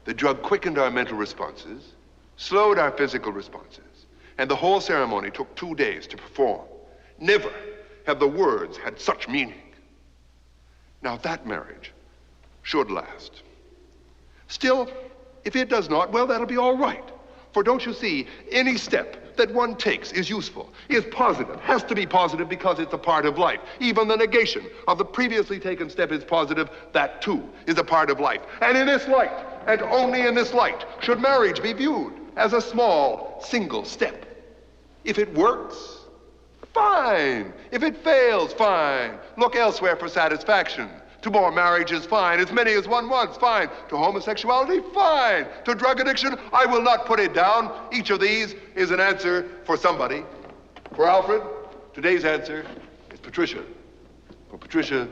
The drug quickened our mental responses, slowed our physical responses, and the whole ceremony took 2 days to perform. Never have the words had such meaning. Now that marriage should last. Still, if it does not, well, that'll be all right. For don't you see, any step that one takes is useful, is positive, has to be positive because it's a part of life. Even the negation of the previously taken step is positive. That too is a part of life. And in this light, and only in this light, should marriage be viewed as a small, single step. If it works, fine. If it fails, fine. Look elsewhere for satisfaction. To more marriages, fine. As many as one wants, fine. To homosexuality, fine. To drug addiction, I will not put it down. Each of these is an answer for somebody. For Alfred, today's answer is Patricia. For Patricia,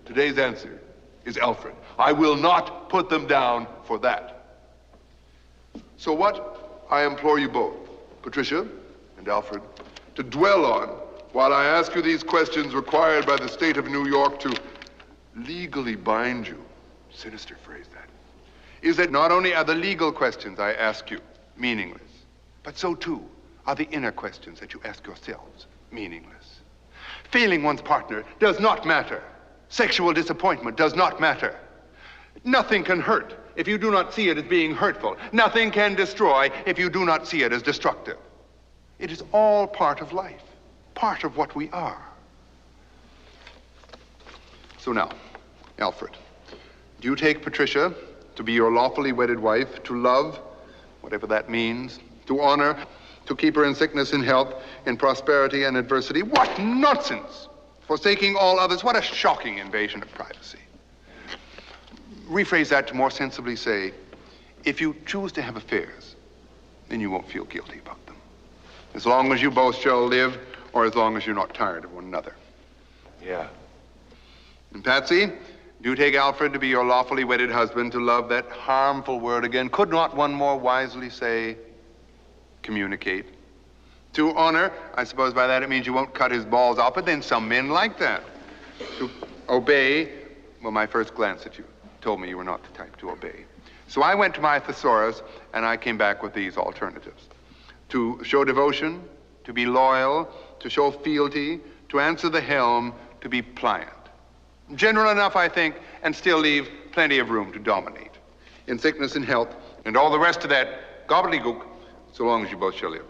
today's answer is Alfred. I will not put them down for that. So what I implore you both, Patricia and Alfred, to dwell on while I ask you these questions required by the state of New York to legally bind you, sinister phrase that, is that not only are the legal questions I ask you meaningless, but so too are the inner questions that you ask yourselves meaningless. Failing one's partner does not matter. Sexual disappointment does not matter. Nothing can hurt if you do not see it as being hurtful. Nothing can destroy if you do not see it as destructive. It is all part of life, part of what we are. So now, Alfred, do you take Patricia to be your lawfully wedded wife, to love, whatever that means, to honor, to keep her in sickness and health, in prosperity and adversity? What nonsense! Forsaking all others, what a shocking invasion of privacy. Rephrase that to more sensibly say, if you choose to have affairs, then you won't feel guilty about them. As long as you both shall live, or as long as you're not tired of one another. Yeah. And Patsy, do you take Alfred to be your lawfully wedded husband, to love, that harmful word again? Could not one more wisely say, communicate? To honor, I suppose by that it means you won't cut his balls off, but then some men like that. To obey, well, my first glance at you told me you were not the type to obey. So I went to my thesaurus, and I came back with these alternatives. To show devotion, to be loyal, to show fealty, to answer the helm, to be pliant. General enough, I think, and still leave plenty of room to dominate. In sickness and health, and all the rest of that gobbledygook, so long as you both shall live.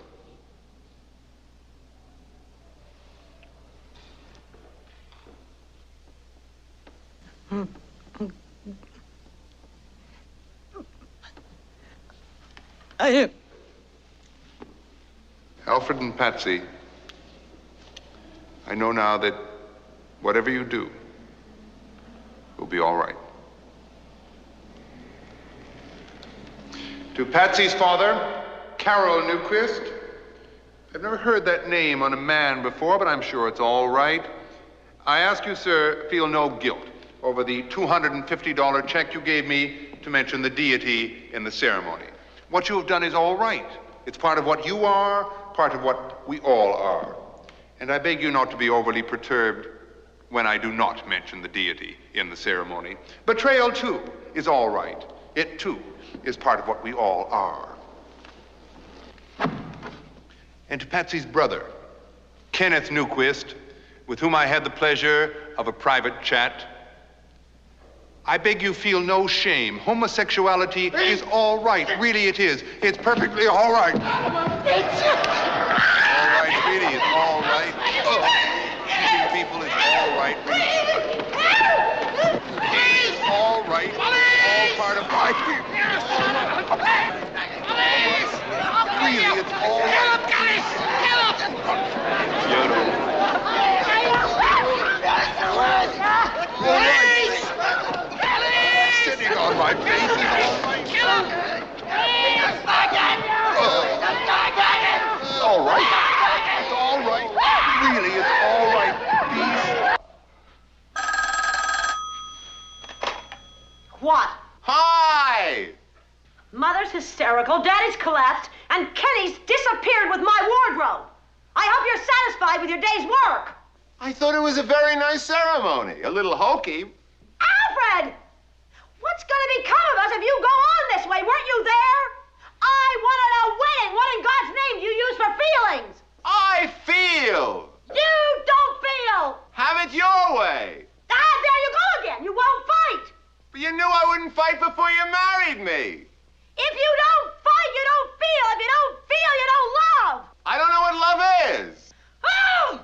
I am. Alfred and Patsy, I know now that whatever you do will be all right. To Patsy's father, Carol Newquist. I've never heard that name on a man before, but I'm sure it's all right. I ask you, sir, feel no guilt over the $250 check you gave me to mention the deity in the ceremony. What you have done is all right. It's part of what you are, part of what we all are. And I beg you not to be overly perturbed when I do not mention the deity in the ceremony. Betrayal, too, is all right. It, too, is part of what we all are. And to Patsy's brother, Kenneth Newquist, with whom I had the pleasure of a private chat, I beg you feel no shame. Homosexuality is all right. Really, it is. It's perfectly all right. All right, really, it's all right. Keeping people is all right. It's all right. It's all part of life. Really, it's all right. Sitting on my face is all right. All right. It's all right. Really, it's all right. What? Hi! Mother's hysterical, Daddy's collapsed, and Kenny's disappeared with my wardrobe. I hope you're satisfied with your day's work. I thought it was a very nice ceremony. A little hokey. Alfred! What's going to become of us if you go on this way? Weren't you there? I wanted a wedding. What in God's name do you use for feelings? I feel. You don't feel. Have it your way. Ah, there you go again. You won't fight. But you knew I wouldn't fight before you married me. If you don't fight, you don't feel. If you don't feel, you don't love. I don't know what love is. Oh!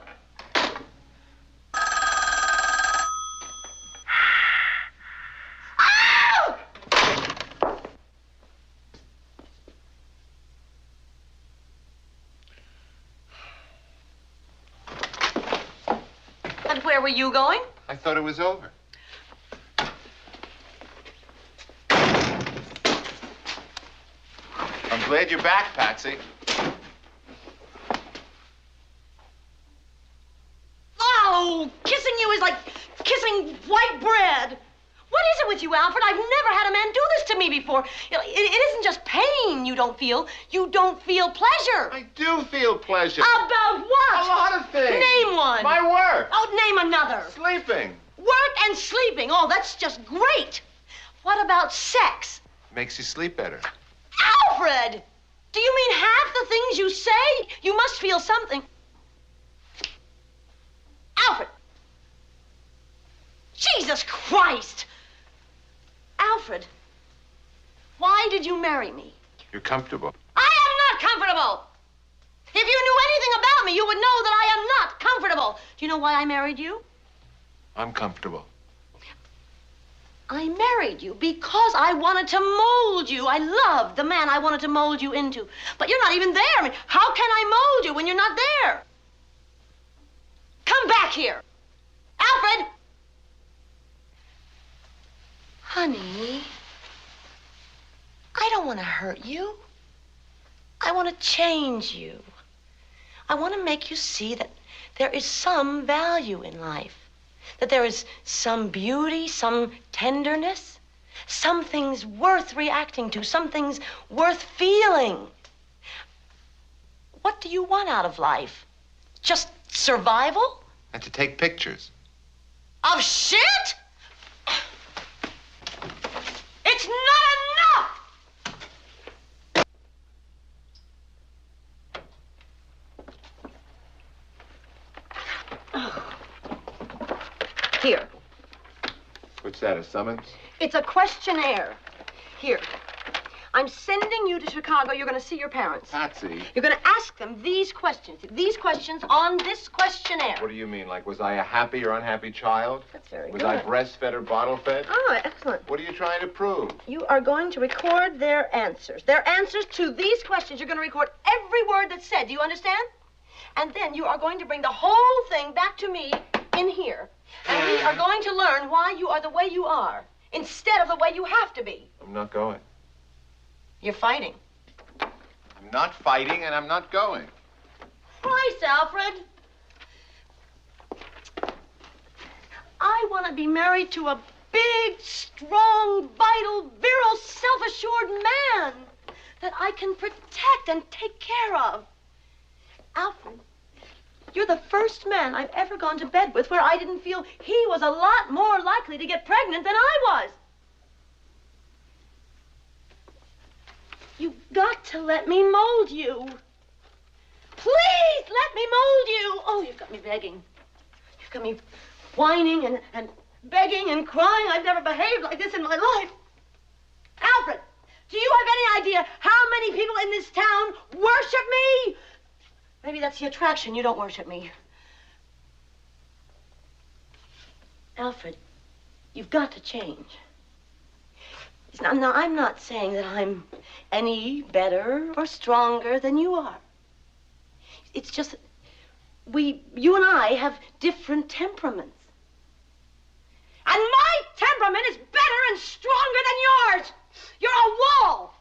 And where were you going? I thought it was over. Glad you're back, Patsy. Oh, kissing you is like kissing white bread. What is it with you, Alfred? I've never had a man do this to me before. You know, it isn't just pain you don't feel. You don't feel pleasure. I do feel pleasure. About what? A lot of things. Name one. My work. Oh, name another. Sleeping. Work and sleeping. Oh, that's just great. What about sex? Makes you sleep better. Alfred! Do you mean half the things you say? You must feel something. Alfred! Jesus Christ! Alfred, why did you marry me? You're comfortable. I am not comfortable! If you knew anything about me, you would know that I am not comfortable. Do you know why I married you? I'm comfortable. I married you because I wanted to mold you. I loved the man I wanted to mold you into. But you're not even there. I mean, how can I mold you when you're not there? Come back here. Alfred! Honey, I don't want to hurt you. I want to change you. I want to make you see that there is some value in life. That there is some beauty, some tenderness, some things worth reacting to, some things worth feeling. What do you want out of life? Just survival? And to take pictures. Of shit? It's not enough! Here. What's that, a summons? It's a questionnaire. Here. I'm sending you to Chicago. You're going to see your parents. Patsy. You're going to ask them these questions. These questions on this questionnaire. What do you mean? Like, was I a happy or unhappy child? That's very Was good. I breastfed or bottle fed? Oh, excellent. What are you trying to prove? You are going to record their answers. Their answers to these questions. You're going to record every word that's said. Do you understand? And then you are going to bring the whole thing back to me in here. And we are going to learn why you are the way you are instead of the way you have to be. I'm not going. You're fighting. I'm not fighting, and I'm not going. Christ, Alfred. I want to be married to a big, strong, vital, virile, self-assured man that I can protect and take care of. Alfred, you're the first man I've ever gone to bed with where I didn't feel he was a lot more likely to get pregnant than I was. You've got to let me mold you. Please let me mold you. Oh, you've got me begging. You've got me whining and begging and crying. I've never behaved like this in my life. Alfred, do you have any idea how many people in this town worship me? Maybe that's the attraction. You don't worship me. Alfred, you've got to change. Now, I'm not saying that I'm any better or stronger than you are. It's just that you and I have different temperaments. And my temperament is better and stronger than yours. You're a wall.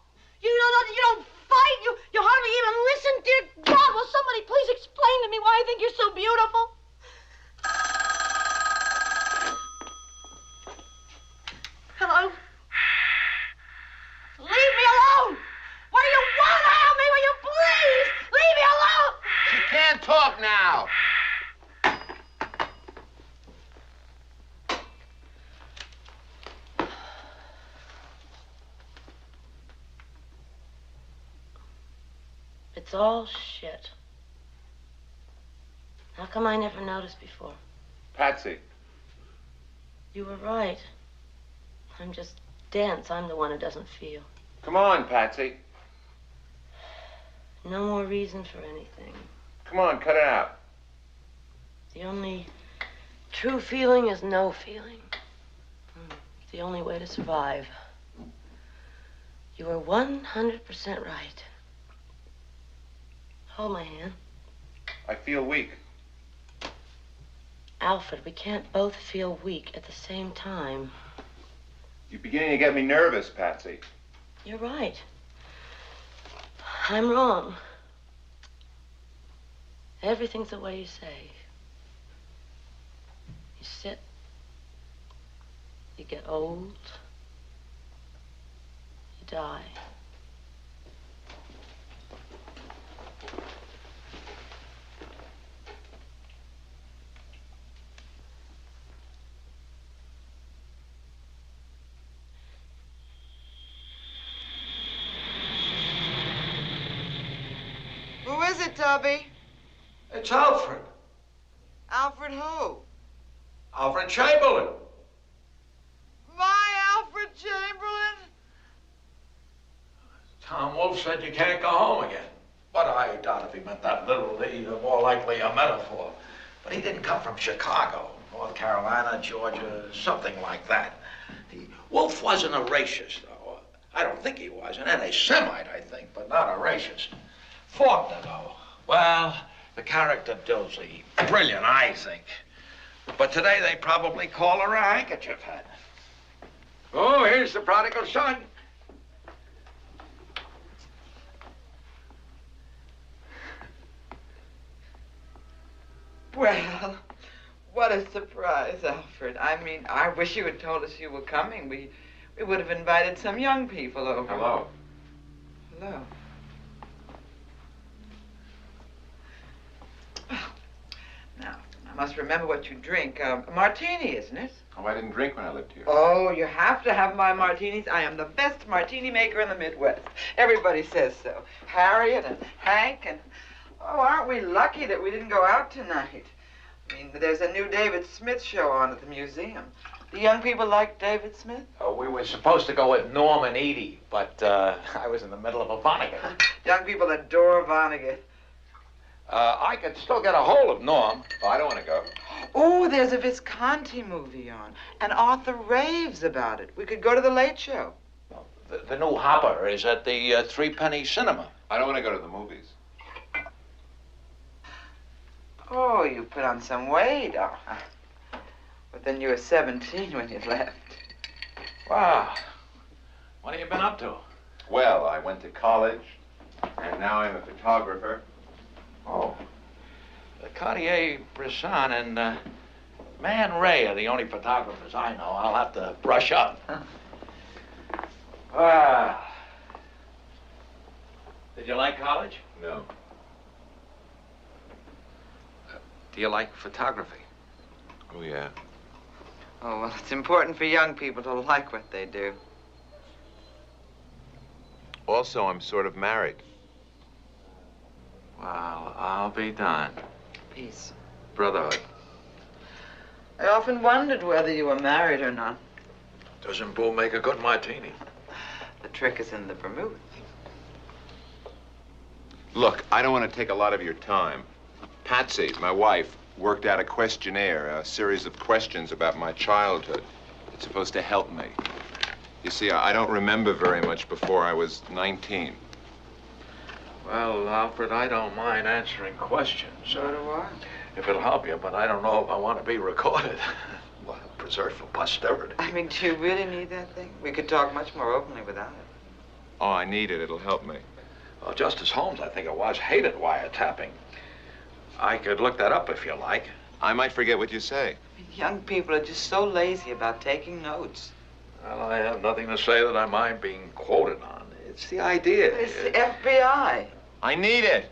You don't fight. You hardly even listen. Dear God, will somebody please explain to me why I think you're so beautiful? Hello? Leave me alone! What do you want out of me? Will you please leave me alone? She can't talk now. It's all shit. How come I never noticed before? Patsy. You were right. I'm just dense. I'm the one who doesn't feel. Come on, Patsy. No more reason for anything. Come on, cut it out. The only true feeling is no feeling. It's the only way to survive. You were 100% right. Hold my hand. I feel weak. Alfred, we can't both feel weak at the same time. You're beginning to get me nervous, Patsy. You're right. I'm wrong. Everything's the way you say. You sit, you get old, you die. Who is it, Tubby? It's Alfred. Alfred who? Alfred Chamberlain. My Alfred Chamberlain? Tom Wolfe said you can't go home again. But I doubt if he meant that literally, more likely a metaphor. But he didn't come from Chicago, North Carolina, Georgia, something like that. Wolfe wasn't a racist, though. I don't think he was. An anti-Semite, I think, but not a racist. Faulkner, though. Well, the character Dilsey, brilliant, I think. But today they probably call her a handkerchief head. Oh, here's the prodigal son. Well, what a surprise, Alfred. I mean, I wish you had told us you were coming. We would have invited some young people over. Hello. Hello. Now, I must remember what you drink. A martini, isn't it? Oh, I didn't drink when I lived here. Oh, you have to have my martinis. I am the best martini maker in the Midwest. Everybody says so. Harriet and Hank and... Oh, aren't we lucky that we didn't go out tonight? I mean, there's a new David Smith show on at the museum. The young people like David Smith? Oh, we were supposed to go with Norm and Edie, but I was in the middle of a Vonnegut. Young people adore Vonnegut. I could still get a hold of Norm. Oh, I don't want to go. Oh, there's a Visconti movie on, and Arthur raves about it. We could go to the Late Show. The new Hopper is at the Threepenny Cinema. I don't want to go to the movies. Oh, you put on some weight. Oh. But then you were 17 when you left. Wow. What have you been up to? Well, I went to college, and now I'm a photographer. Oh. Cartier-Bresson and Man Ray are the only photographers I know. I'll have to brush up. Did you like college? No. Do you like photography? Oh, yeah. Oh, well, it's important for young people to like what they do. Also, I'm sort of married. Well, I'll be darned. Peace. Brotherhood. I often wondered whether you were married or not. Doesn't Boo make a good martini? The trick is in the vermouth. Look, I don't want to take a lot of your time. Patsy, my wife, worked out a questionnaire, a series of questions about my childhood. It's supposed to help me. You see, I don't remember very much before I was 19. Well, Alfred, I don't mind answering questions. So do I. If it'll help you, but I don't know if I want to be recorded. Well, preserved for posterity. I mean, do you really need that thing? We could talk much more openly without it. Oh, I need it. It'll help me. Well, Justice Holmes, I think it was, hated wiretapping. I could look that up if you like. I might forget what you say. Young people are just so lazy about taking notes. Well, I have nothing to say that I mind being quoted on. It's the idea. It's the FBI. I need it.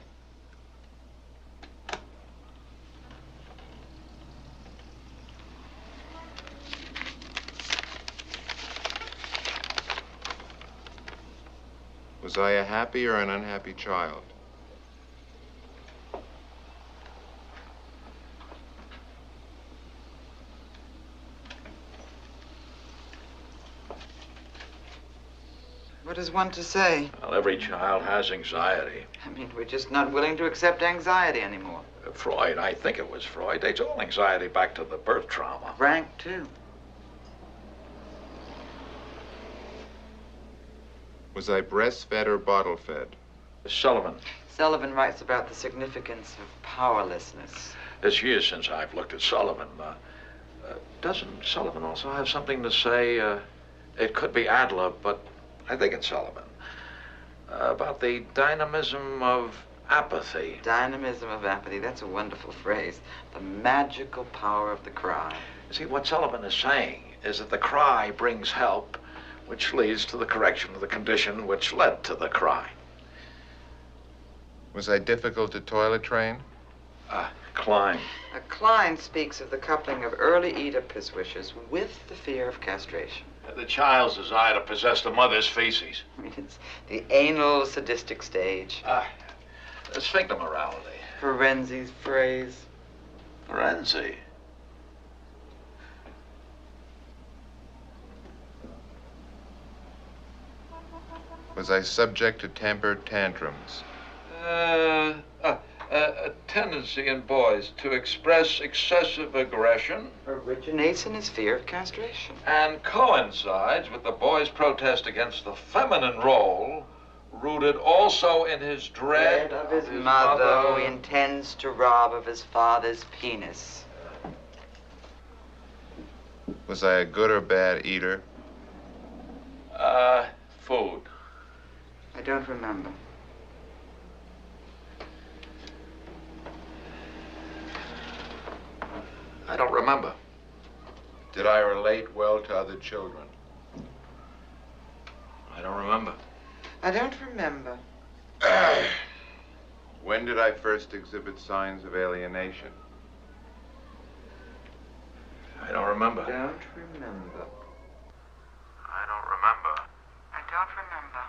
Was I a happy or an unhappy child? What is one to say? Well, every child has anxiety. I mean, we're just not willing to accept anxiety anymore. Freud, I think it was Freud, dates all anxiety back to the birth trauma. Frank, too. Was I breastfed or bottle fed? Sullivan. Sullivan writes about the significance of powerlessness. It's years since I've looked at Sullivan. Doesn't Sullivan also have something to say? It could be Adler, but I think it's Sullivan. About the dynamism of apathy. Dynamism of apathy. That's a wonderful phrase. The magical power of the cry. See, what Sullivan is saying is that the cry brings help, which leads to the correction of the condition which led to the cry. Was I difficult to toilet train? Klein. Klein speaks of the coupling of early Oedipus wishes with the fear of castration. The child's desire to possess the mother's feces. It's the anal sadistic stage. Sphincter morality. Ferenczi's phrase. Ferenczi. Was I subject to temper tantrums? A tendency in boys to express excessive aggression Originates in his fear of castration. and coincides with the boy's protest against the feminine role, rooted also in his dread Of his mother, who he intends to rob of his father's penis. Was I a good or bad eater? Food. I don't remember. I don't remember. Did I relate well to other children? I don't remember. I don't remember. When did I first exhibit signs of alienation? I don't remember. Don't remember. I don't remember. I don't remember.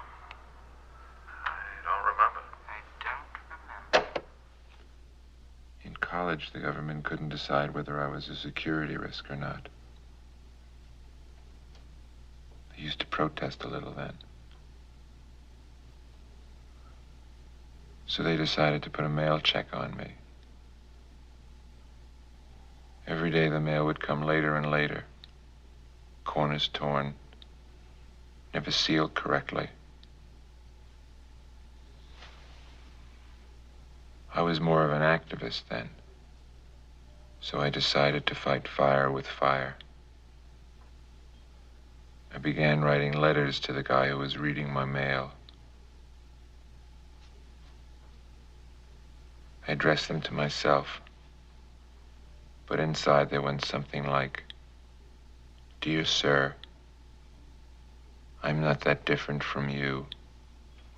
I don't remember. I don't remember. In college, the government couldn't decide whether I was a security risk or not. I used to protest a little then. So they decided to put a mail check on me. Every day the mail would come later and later. Corners torn, never sealed correctly. I was more of an activist then, so I decided to fight fire with fire. I began writing letters to the guy who was reading my mail. I addressed them to myself, but inside there went something like, "Dear Sir, I'm not that different from you.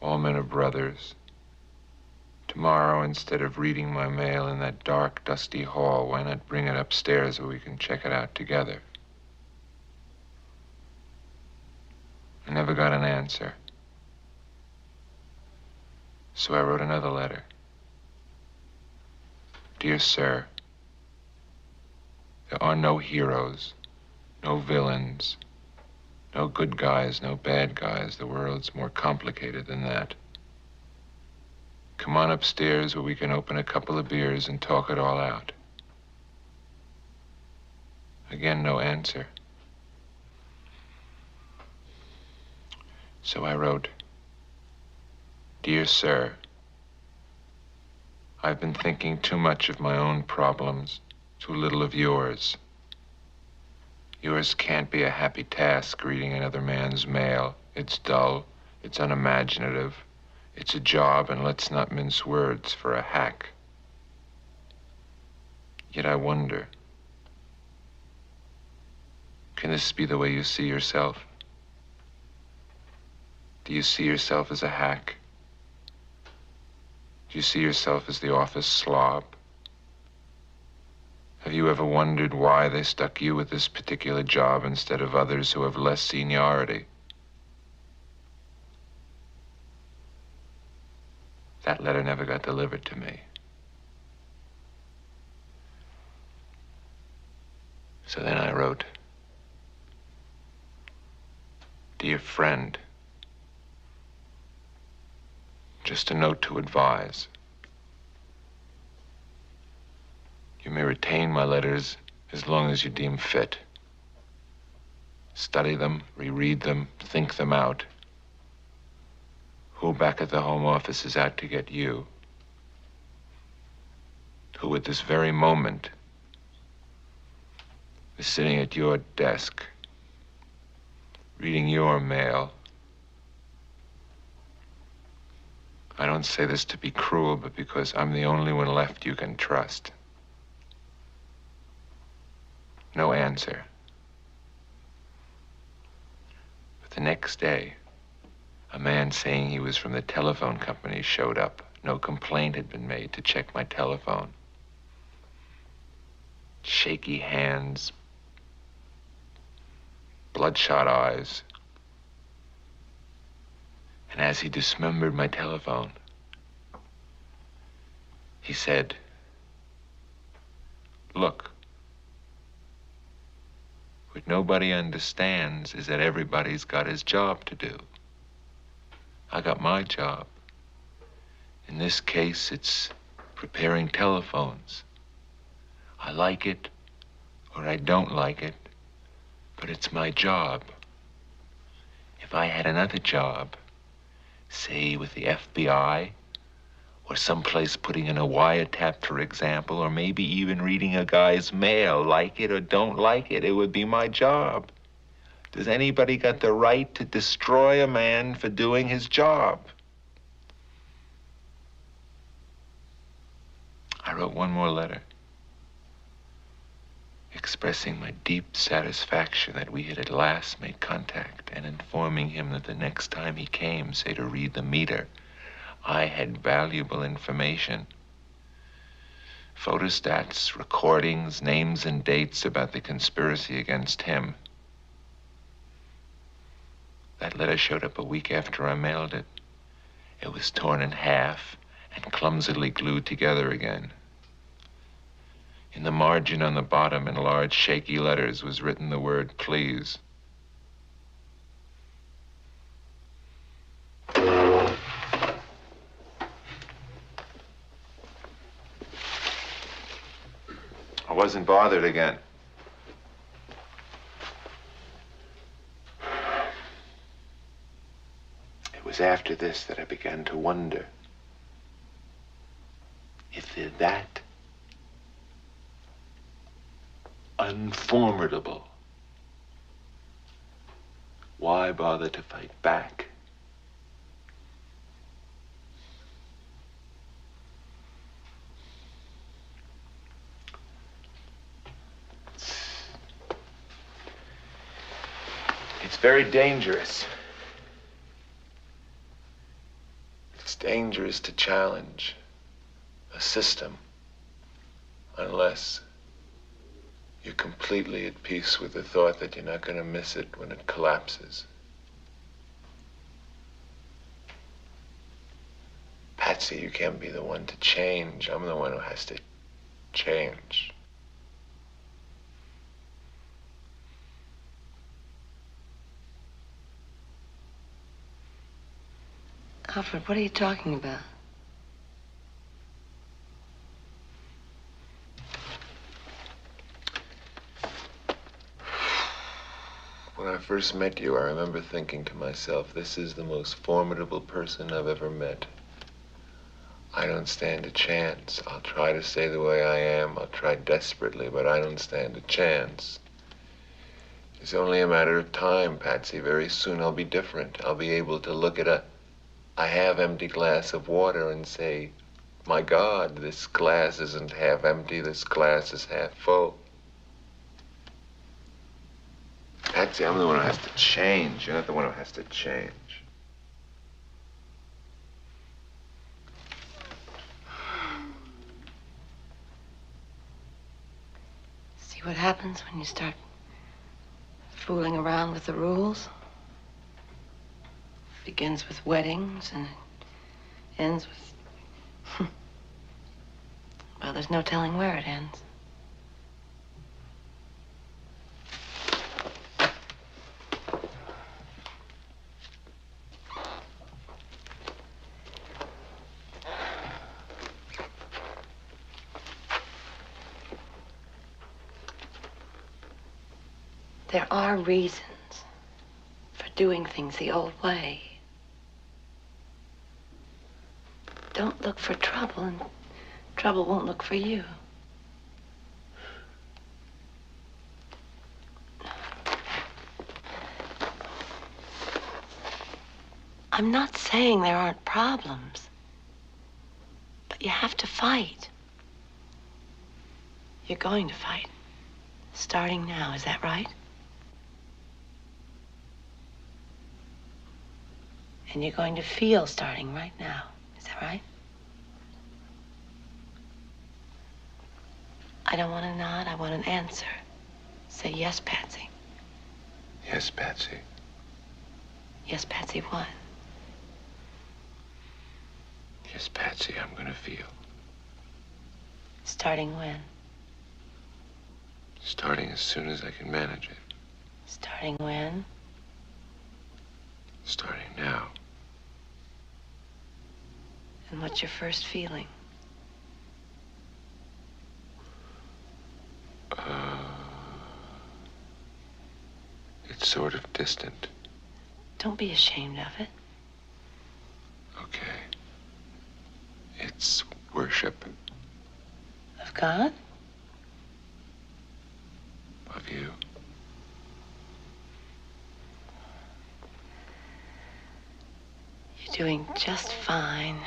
All men are brothers. Tomorrow, instead of reading my mail in that dark, dusty hall, why not bring it upstairs where we can check it out together?" I never got an answer. So I wrote another letter. "Dear Sir, there are no heroes, no villains, no good guys, no bad guys. The world's more complicated than that. Come on upstairs where we can open a couple of beers and talk it all out." Again, no answer. So I wrote, "Dear Sir, I've been thinking too much of my own problems, too little of yours. Yours can't be a happy task reading another man's mail. It's dull, it's unimaginative, it's a job, and let's not mince words, for a hack. Yet I wonder, can this be the way you see yourself? Do you see yourself as a hack? Do you see yourself as the office slob? Have you ever wondered why they stuck you with this particular job instead of others who have less seniority? That letter never got delivered to me. So then I wrote, "Dear friend, just a note to advise. You may retain my letters as long as you deem fit. Study them, reread them, think them out. Who back at the Home Office is out to get you? Who at this very moment is sitting at your desk, reading your mail, I don't say this to be cruel, but because I'm the only one left you can trust. No answer. But the next day, a man saying he was from the telephone company showed up. No complaint had been made to check my telephone. Shaky hands, bloodshot eyes. And as he dismembered my telephone, he said, "Look, what nobody understands is that everybody's got his job to do. I got my job. In this case, it's repairing telephones. I like it or I don't like it, but it's my job. If I had another job, say with the FBI, or someplace putting in a wiretap, for example, or maybe even reading a guy's mail, like it or don't like it, it would be my job. Does anybody got the right to destroy a man for doing his job?" I wrote one more letter, expressing my deep satisfaction that we had at last made contact, and informing him that the next time he came, say to read the meter, I had valuable information. Photostats, recordings, names and dates about the conspiracy against him. That letter showed up a week after I mailed it. It was torn in half and clumsily glued together again. In the margin on the bottom, in large, shaky letters, was written the word, "Please." I wasn't bothered again. It was after this that I began to wonder if they're that unformidable, why bother to fight back? It's very dangerous. It's dangerous to challenge a system unless you're completely at peace with the thought that you're not going to miss it when it collapses. Patsy, you can't be the one to change. I'm the one who has to change. Alfred, what are you talking about? When I first met you, I remember thinking to myself, this is the most formidable person I've ever met. I don't stand a chance. I'll try to stay the way I am. I'll try desperately, but I don't stand a chance. It's only a matter of time, Patsy. Very soon I'll be different. I'll be able to look at a half-empty glass of water and say, my God, this glass isn't half empty, this glass is half full. Patsy, I'm the one who has to change. You're not the one who has to change. See what happens when you start fooling around with the rules? Begins with weddings and ends with... Well, there's no telling where it ends. There are reasons for doing things the old way. Don't look for trouble, and trouble won't look for you. I'm not saying there aren't problems. But you have to fight. You're going to fight. Starting now, is that right? And you're going to feel starting right now. Is that right? I don't want a nod. I want an answer. Say yes, Patsy. Yes, Patsy. Yes, Patsy, what? Yes, Patsy, I'm gonna feel. Starting when? Starting as soon as I can manage it. Starting when? Starting now. And what's your first feeling? It's sort of distant. Don't be ashamed of it. Okay. It's worship. Of God? Of you. You're doing just fine.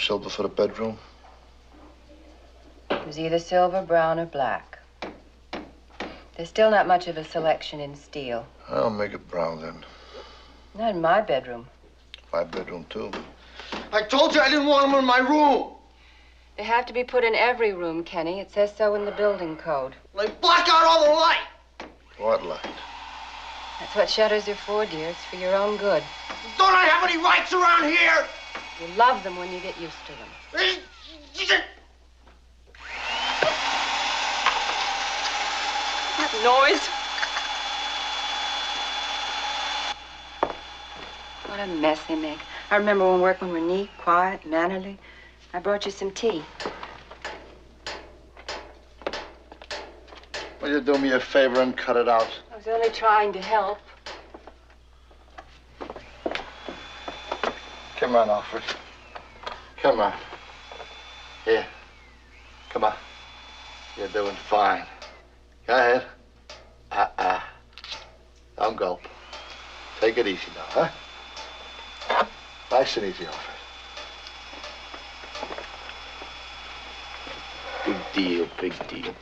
silver for the bedroom? It was either silver, brown, or black. There's still not much of a selection in steel. I'll make it brown then. Not in my bedroom. My bedroom, too. I told you I didn't want them in my room. They have to be put in every room, Kenny. It says so in the building code. They block out all the light. What light? That's what shutters are for, dear. It's for your own good. Don't I have any rights around here? You love them when you get used to them. That noise. What a mess they make. I remember when working were neat, quiet, mannerly. I brought you some tea. Will you do me a favor and cut it out? I was only trying to help. Come on, Alfred. Come on. Here. Come on. You're doing fine. Go ahead. Don't gulp. Take it easy now, huh? Nice and easy, Alfred. Big deal, big deal.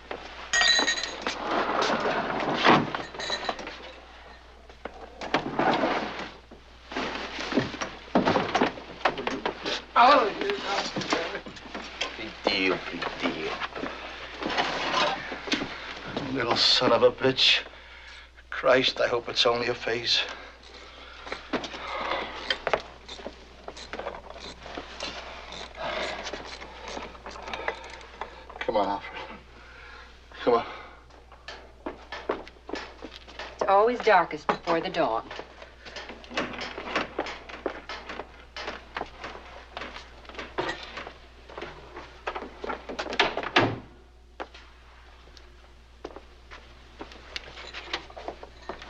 Big deal, big deal. Little son of a bitch. Christ, I hope it's only a phase. Come on, Alfred. Come on. It's always darkest before the dawn.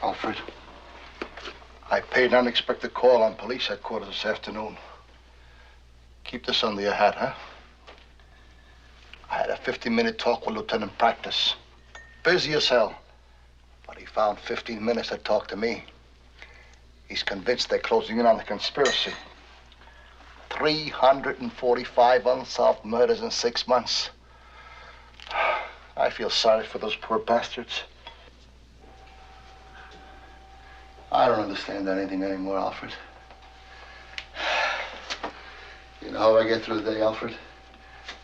Alfred, I paid an unexpected call on police headquarters this afternoon. Keep this under your hat, huh? I had a 50-minute talk with Lieutenant Practice. Busy as hell. But he found 15 minutes to talk to me. He's convinced they're closing in on the conspiracy. 345 unsolved murders in 6 months. I feel sorry for those poor bastards. I don't understand anything anymore, Alfred. You know how I get through the day, Alfred?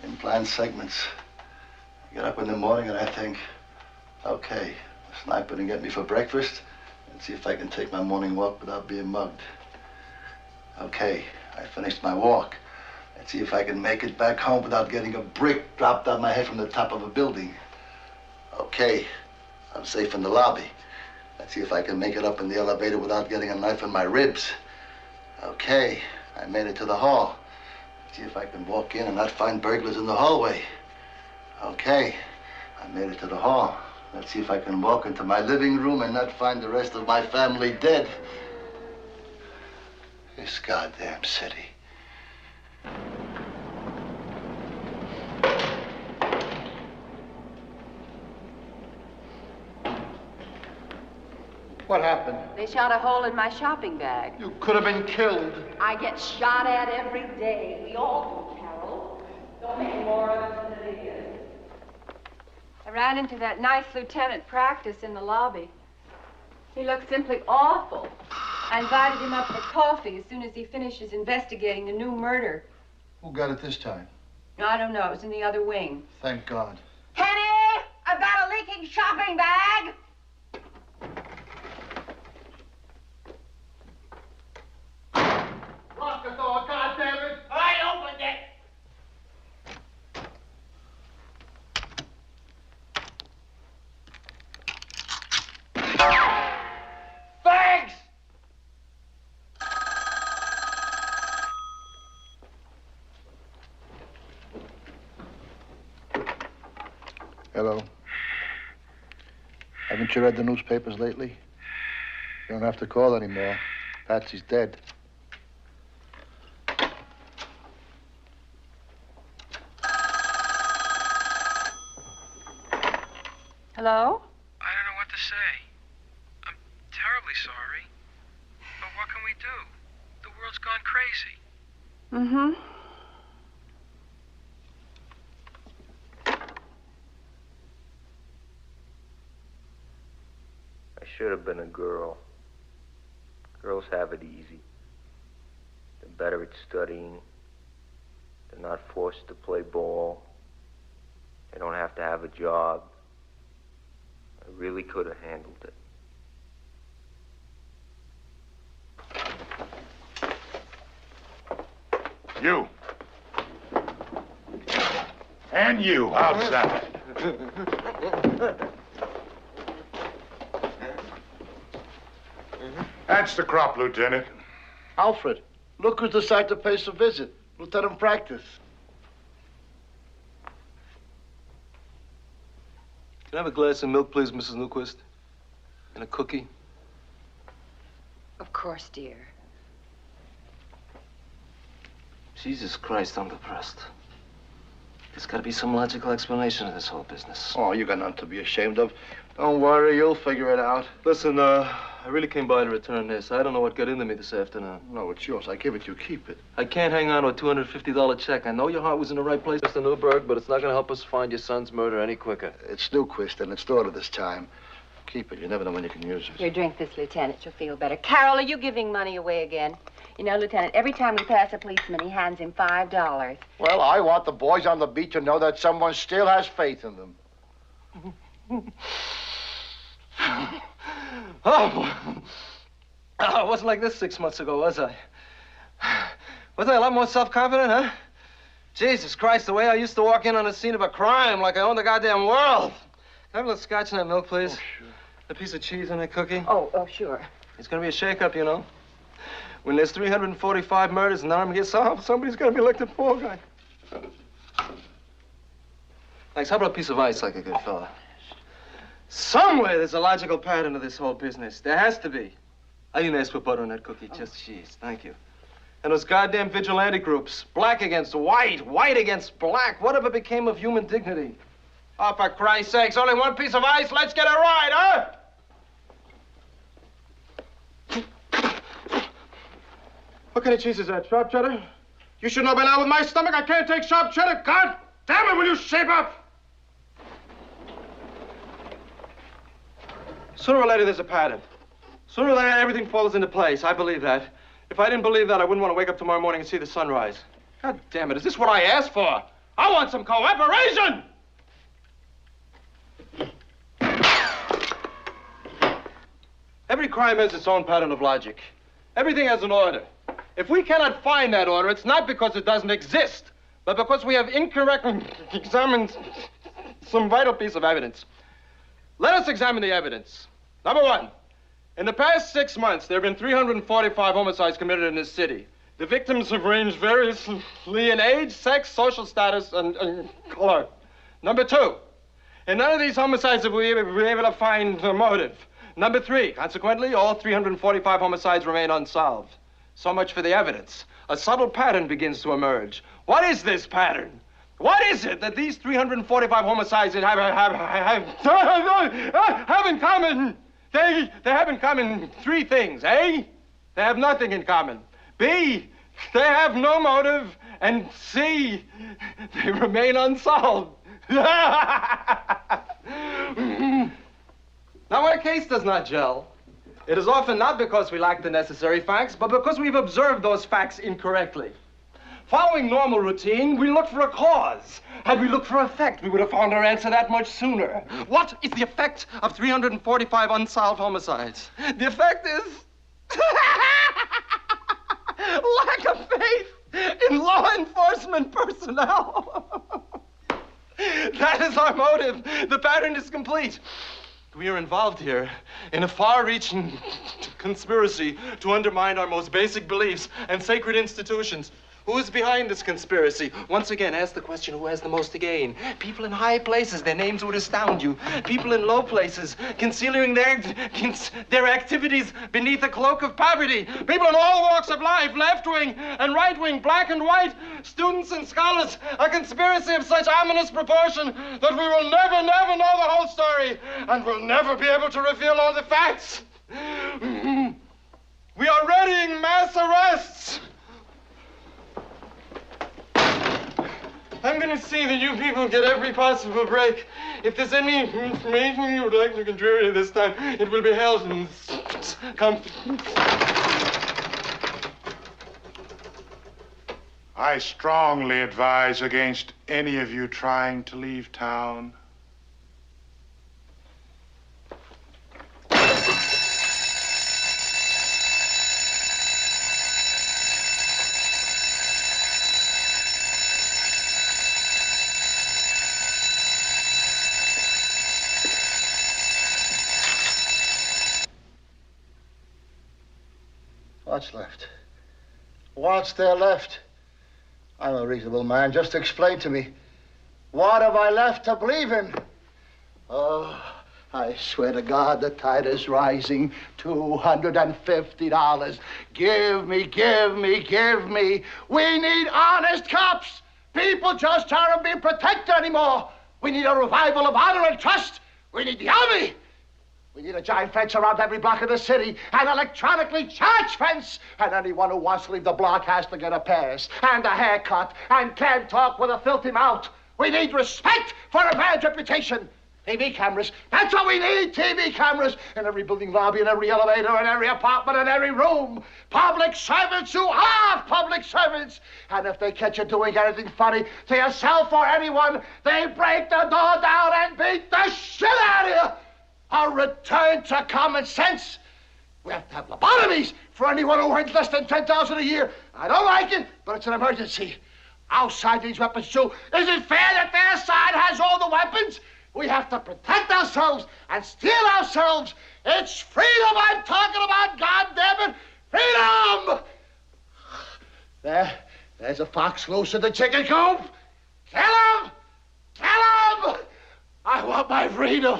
In planned segments. I get up in the morning and I think, okay, the sniper can get me for breakfast and see if I can take my morning walk without being mugged. Okay, I finished my walk. Let's see if I can make it back home without getting a brick dropped on my head from the top of a building. Okay, I'm safe in the lobby. Let's see if I can make it up in the elevator without getting a knife in my ribs. Okay, I made it to the hall. Let's see if I can walk in and not find burglars in the hallway. Okay, I made it to the hall. Let's see if I can walk into my living room and not find the rest of my family dead. This goddamn city. What happened? They shot a hole in my shopping bag. You could have been killed. I get shot at every day. We all do, Carol. Don't make more of it than it is. I ran into that nice Lieutenant Practice in the lobby. He looked simply awful. I invited him up for coffee as soon as he finishes investigating the new murder. Who got it this time? I don't know. It was in the other wing. Thank God. Kenny, I've got a leaking shopping bag. Lock the door, goddammit! I opened it. Thanks! Hello. Haven't you read the newspapers lately? You don't have to call anymore. Patsy's dead. Hello? I don't know what to say. I'm terribly sorry. But what can we do? The world's gone crazy. Mm-hmm. should have been a girl. Girls have it easy. They're better at studying. They're not forced to play ball. They don't have to have a job. I really could have handled it. You. And you, outside. That's the crop, Lieutenant. Alfred, look who's decided to pay us a visit. Lieutenant Practice. Can I have a glass of milk, please, Mrs. Newquist? And a cookie? Of course, dear. Jesus Christ, I'm depressed. There's got to be some logical explanation to this whole business. Oh, you got nothing to be ashamed of. Don't worry, you'll figure it out. Listen, I really came by to return this. I don't know what got into me this afternoon. No, it's yours. I give it to you. Keep it. I can't hang on to a $250 check. I know your heart was in the right place, Mr. Newberg, but it's not going to help us find your son's murder any quicker. It's Newquist, and it's daughter this time. Keep it. You never know when you can use it. Here, drink this, Lieutenant. You'll feel better. Carol, are you giving money away again? You know, Lieutenant, every time we pass a policeman, he hands him $5. Well, I want the boys on the beat to know that someone still has faith in them. I wasn't like this 6 months ago, was I? Was I a lot more self-confident, huh? Jesus Christ, the way I used to walk in on the scene of a crime like I owned the goddamn world. Can I have a little scotch in that milk, please? Oh, sure. A piece of cheese and that cookie? Oh, sure. It's gonna be a shake-up, you know. When there's 345 murders and none of them get solved, somebody's gonna be elected fall guy. Thanks. How about a piece of ice like a good fella? Somewhere there's a logical pattern to this whole business. There has to be. I didn't ask for butter on that cookie, just cheese. Thank you. And those goddamn vigilante groups, black against white, white against black. Whatever became of human dignity? Oh, for Christ's sakes, only one piece of ice. Let's get it right, huh? What kind of cheese is that? Sharp cheddar? You should know by now with my stomach I can't take sharp cheddar. God damn it, will you shape up? Sooner or later, there's a pattern. Sooner or later, everything falls into place. I believe that. If I didn't believe that, I wouldn't want to wake up tomorrow morning and see the sunrise. God damn it, is this what I asked for? I want some cooperation! Every crime has its own pattern of logic. Everything has an order. If we cannot find that order, it's not because it doesn't exist, but because we have incorrectly examined some vital piece of evidence. Let us examine the evidence. Number one, in the past 6 months, there have been 345 homicides committed in this city. The victims have ranged variously in age, sex, social status, and color. Number two, in none of these homicides have we been able to find a motive. Number three, consequently, all 345 homicides remain unsolved. So much for the evidence. A subtle pattern begins to emerge. What is this pattern? What is it that these 345 homicides have in common? They have in common three things, A, they have nothing in common. B, they have no motive. And C, they remain unsolved. Now, when a case does not gel, it is often not because we lack the necessary facts, but because we've observed those facts incorrectly. Following normal routine, we look for a cause. Had we looked for effect, we would have found our answer that much sooner. What is the effect of 345 unsolved homicides? The effect is lack of faith in law enforcement personnel. That is our motive. The pattern is complete. We are involved here in a far-reaching conspiracy to undermine our most basic beliefs and sacred institutions. Who is behind this conspiracy? Once again, ask the question, who has the most to gain? People in high places, their names would astound you. People in low places, concealing their activities beneath a cloak of poverty. People in all walks of life, left-wing and right-wing, black and white, students and scholars. A conspiracy of such ominous proportion that we will never, never know the whole story and will never be able to reveal all the facts. We are readying mass arrests. I'm going to see that you people get every possible break. If there's any information you would like to contribute this time, it will be held in confidence. I strongly advise against any of you trying to leave town. What's left? What's there left? I'm a reasonable man. Just explain to me. What have I left to believe in? Oh, I swear to God, the tide is rising. $250. Give me, give me, give me. We need honest cops. People just aren't being protected anymore. We need a revival of honor and trust. We need the army. We need a giant fence around every block of the city, an electronically charged fence, and anyone who wants to leave the block has to get a pass and a haircut and can't talk with a filthy mouth. We need respect for a man's reputation. TV cameras, that's what we need, TV cameras in every building lobby, in every elevator, in every apartment, in every room. Public servants who are public servants. And if they catch you doing anything funny to yourself or anyone, they break the door down and beat the shit out of you. A return to common sense. We have to have lobotomies for anyone who earns less than $10,000 a year. I don't like it, but it's an emergency. Our side needs weapons too. Is it fair that their side has all the weapons? We have to protect ourselves and steel ourselves. It's freedom I'm talking about, goddammit. Freedom! There's a fox loose in the chicken coop. Kill him! Kill him! I want my freedom.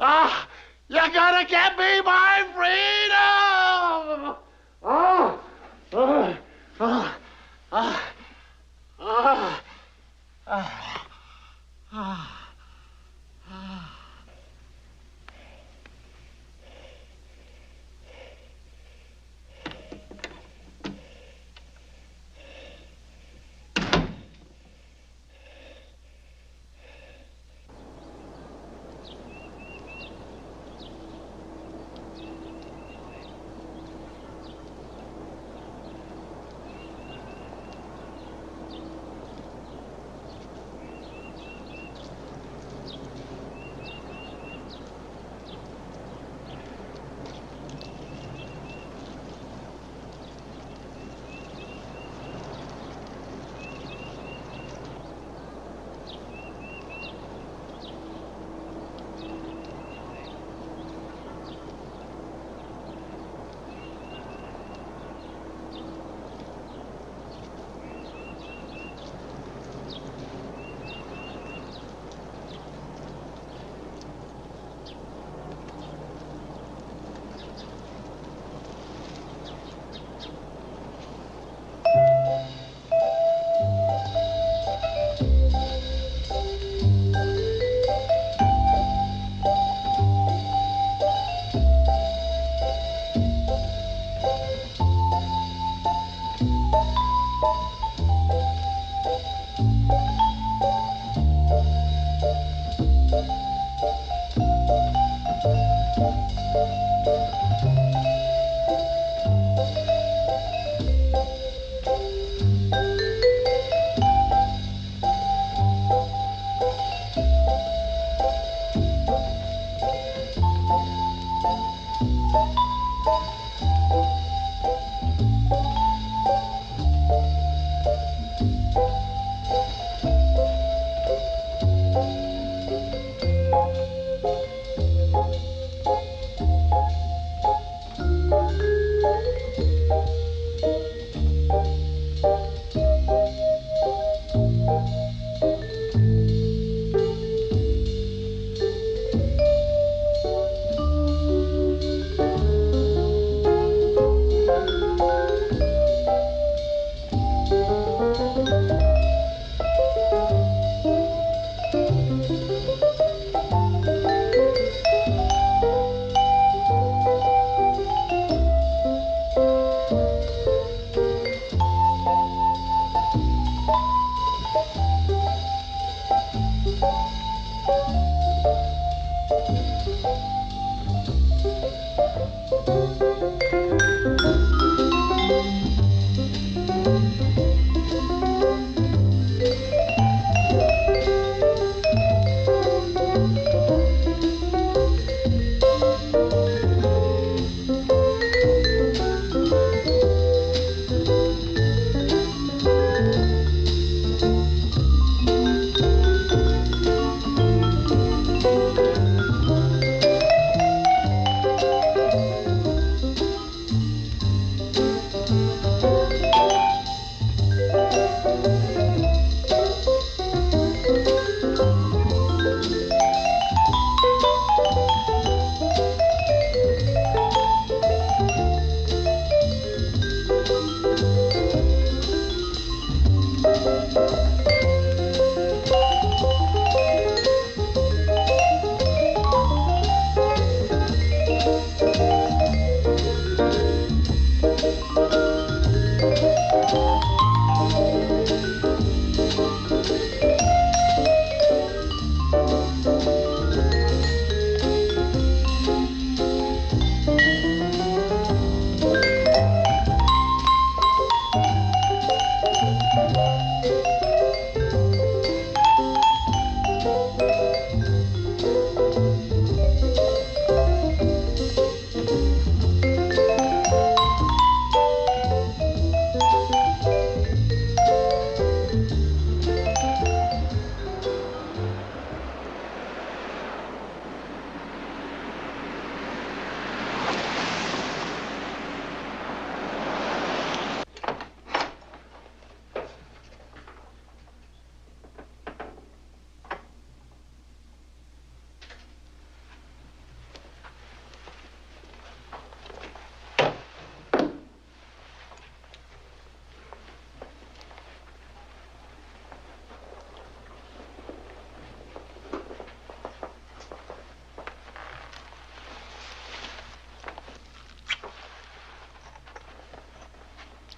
Ah, you're gonna get me my freedom! Oh, oh, oh, oh, oh, oh, oh.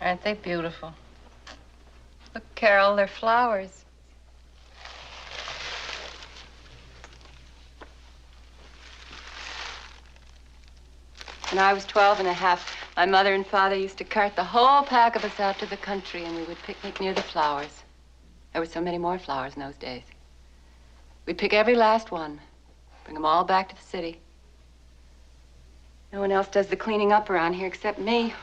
Aren't they beautiful? Look, Carol, they're flowers. When I was 12 and a half, my mother and father used to cart the whole pack of us out to the country, and we would picnic near the flowers. There were so many more flowers in those days. We'd pick every last one, bring them all back to the city. No one else does the cleaning up around here except me.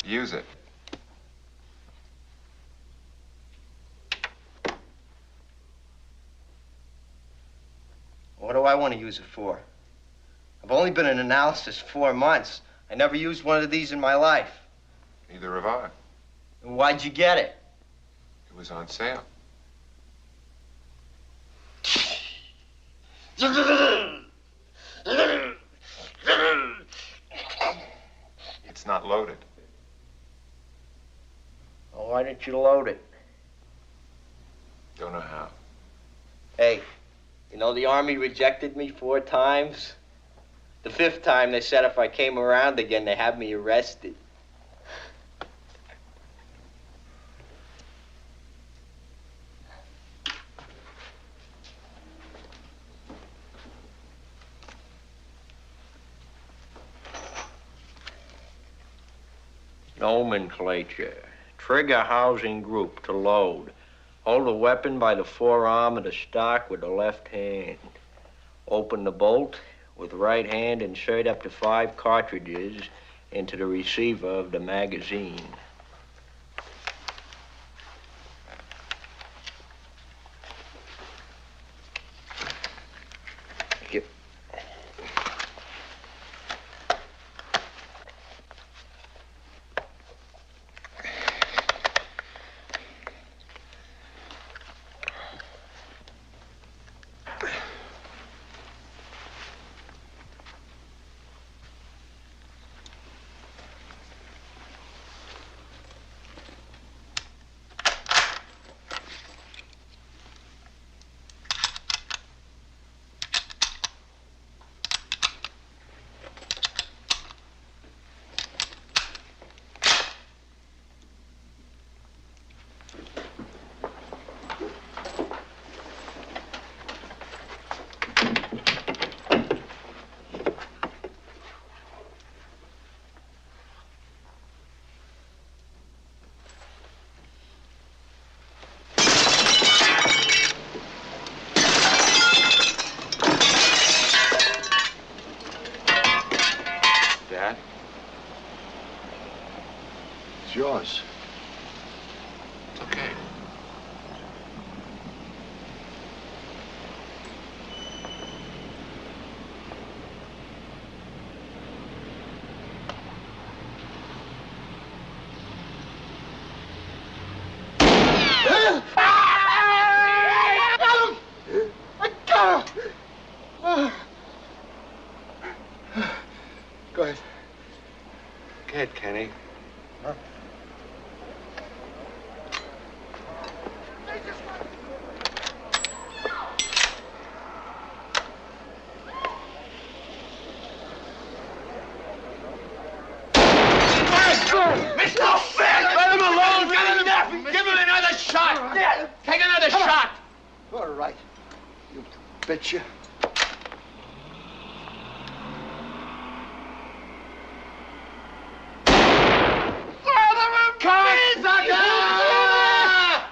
Use it. What do I want to use it for? I've only been in analysis 4 months. I never used one of these in my life. Neither have I. And why'd you get it? It was on sale. It's not loaded. Well, why didn't you load it? Don't know how. Hey, you know the Army rejected me 4 times? The 5th time they said if I came around again, they had me arrested. Nomenclature. Trigger housing group to load. Hold the weapon by the forearm of the stock with the left hand. Open the bolt. With right hand, insert up to 5 cartridges into the receiver of the magazine. Here. Dad? It's yours. It's okay. Go ahead. Go ahead, Kenny. Huh? It's no fair! Let him alone! Get enough! Give him another shot! Take another shot! All right. You betcha.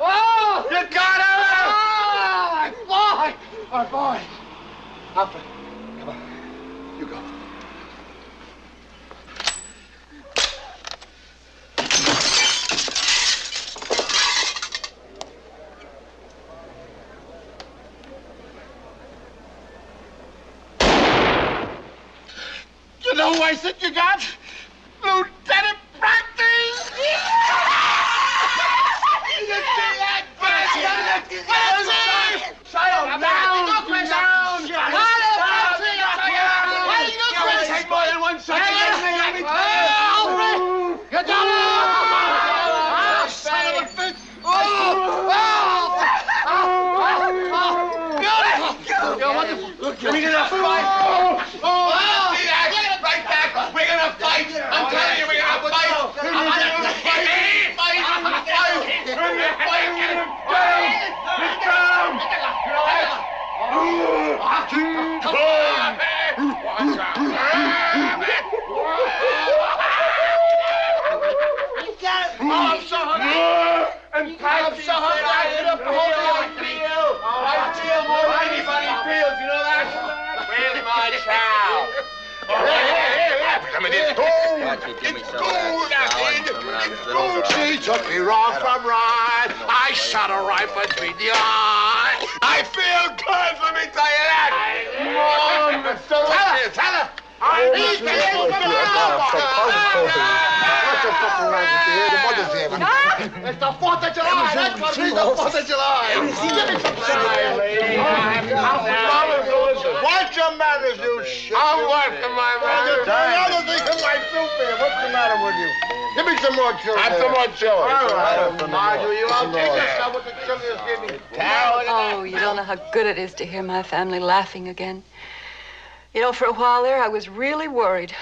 Oh! You got him! Oh, my boy. Alfred, come on. You go. You know who I think you got? Lieutenant Practice! You see that bastard? Shut him down! want you to give me some of that salad and some of that little She took me wrong from right. I shot her right between the eyes. I feel good, let me tell you that. Mom, it's delicious. Tell her. I need to eat some What's the fucking racket here? The mother's here. It's the 4th of July. That's what it is, the 4th of July. Give me some salad, lady. What's the matter, you shit? I'm working my manners. Another thing in my soup here. What's the matter with you? Give me some more chili. Have some more chili. All right. Marjorie, you all take yourself with the chili is giving. Oh, you don't know how good it is to hear my family laughing again. You know, for a while there, I was really worried.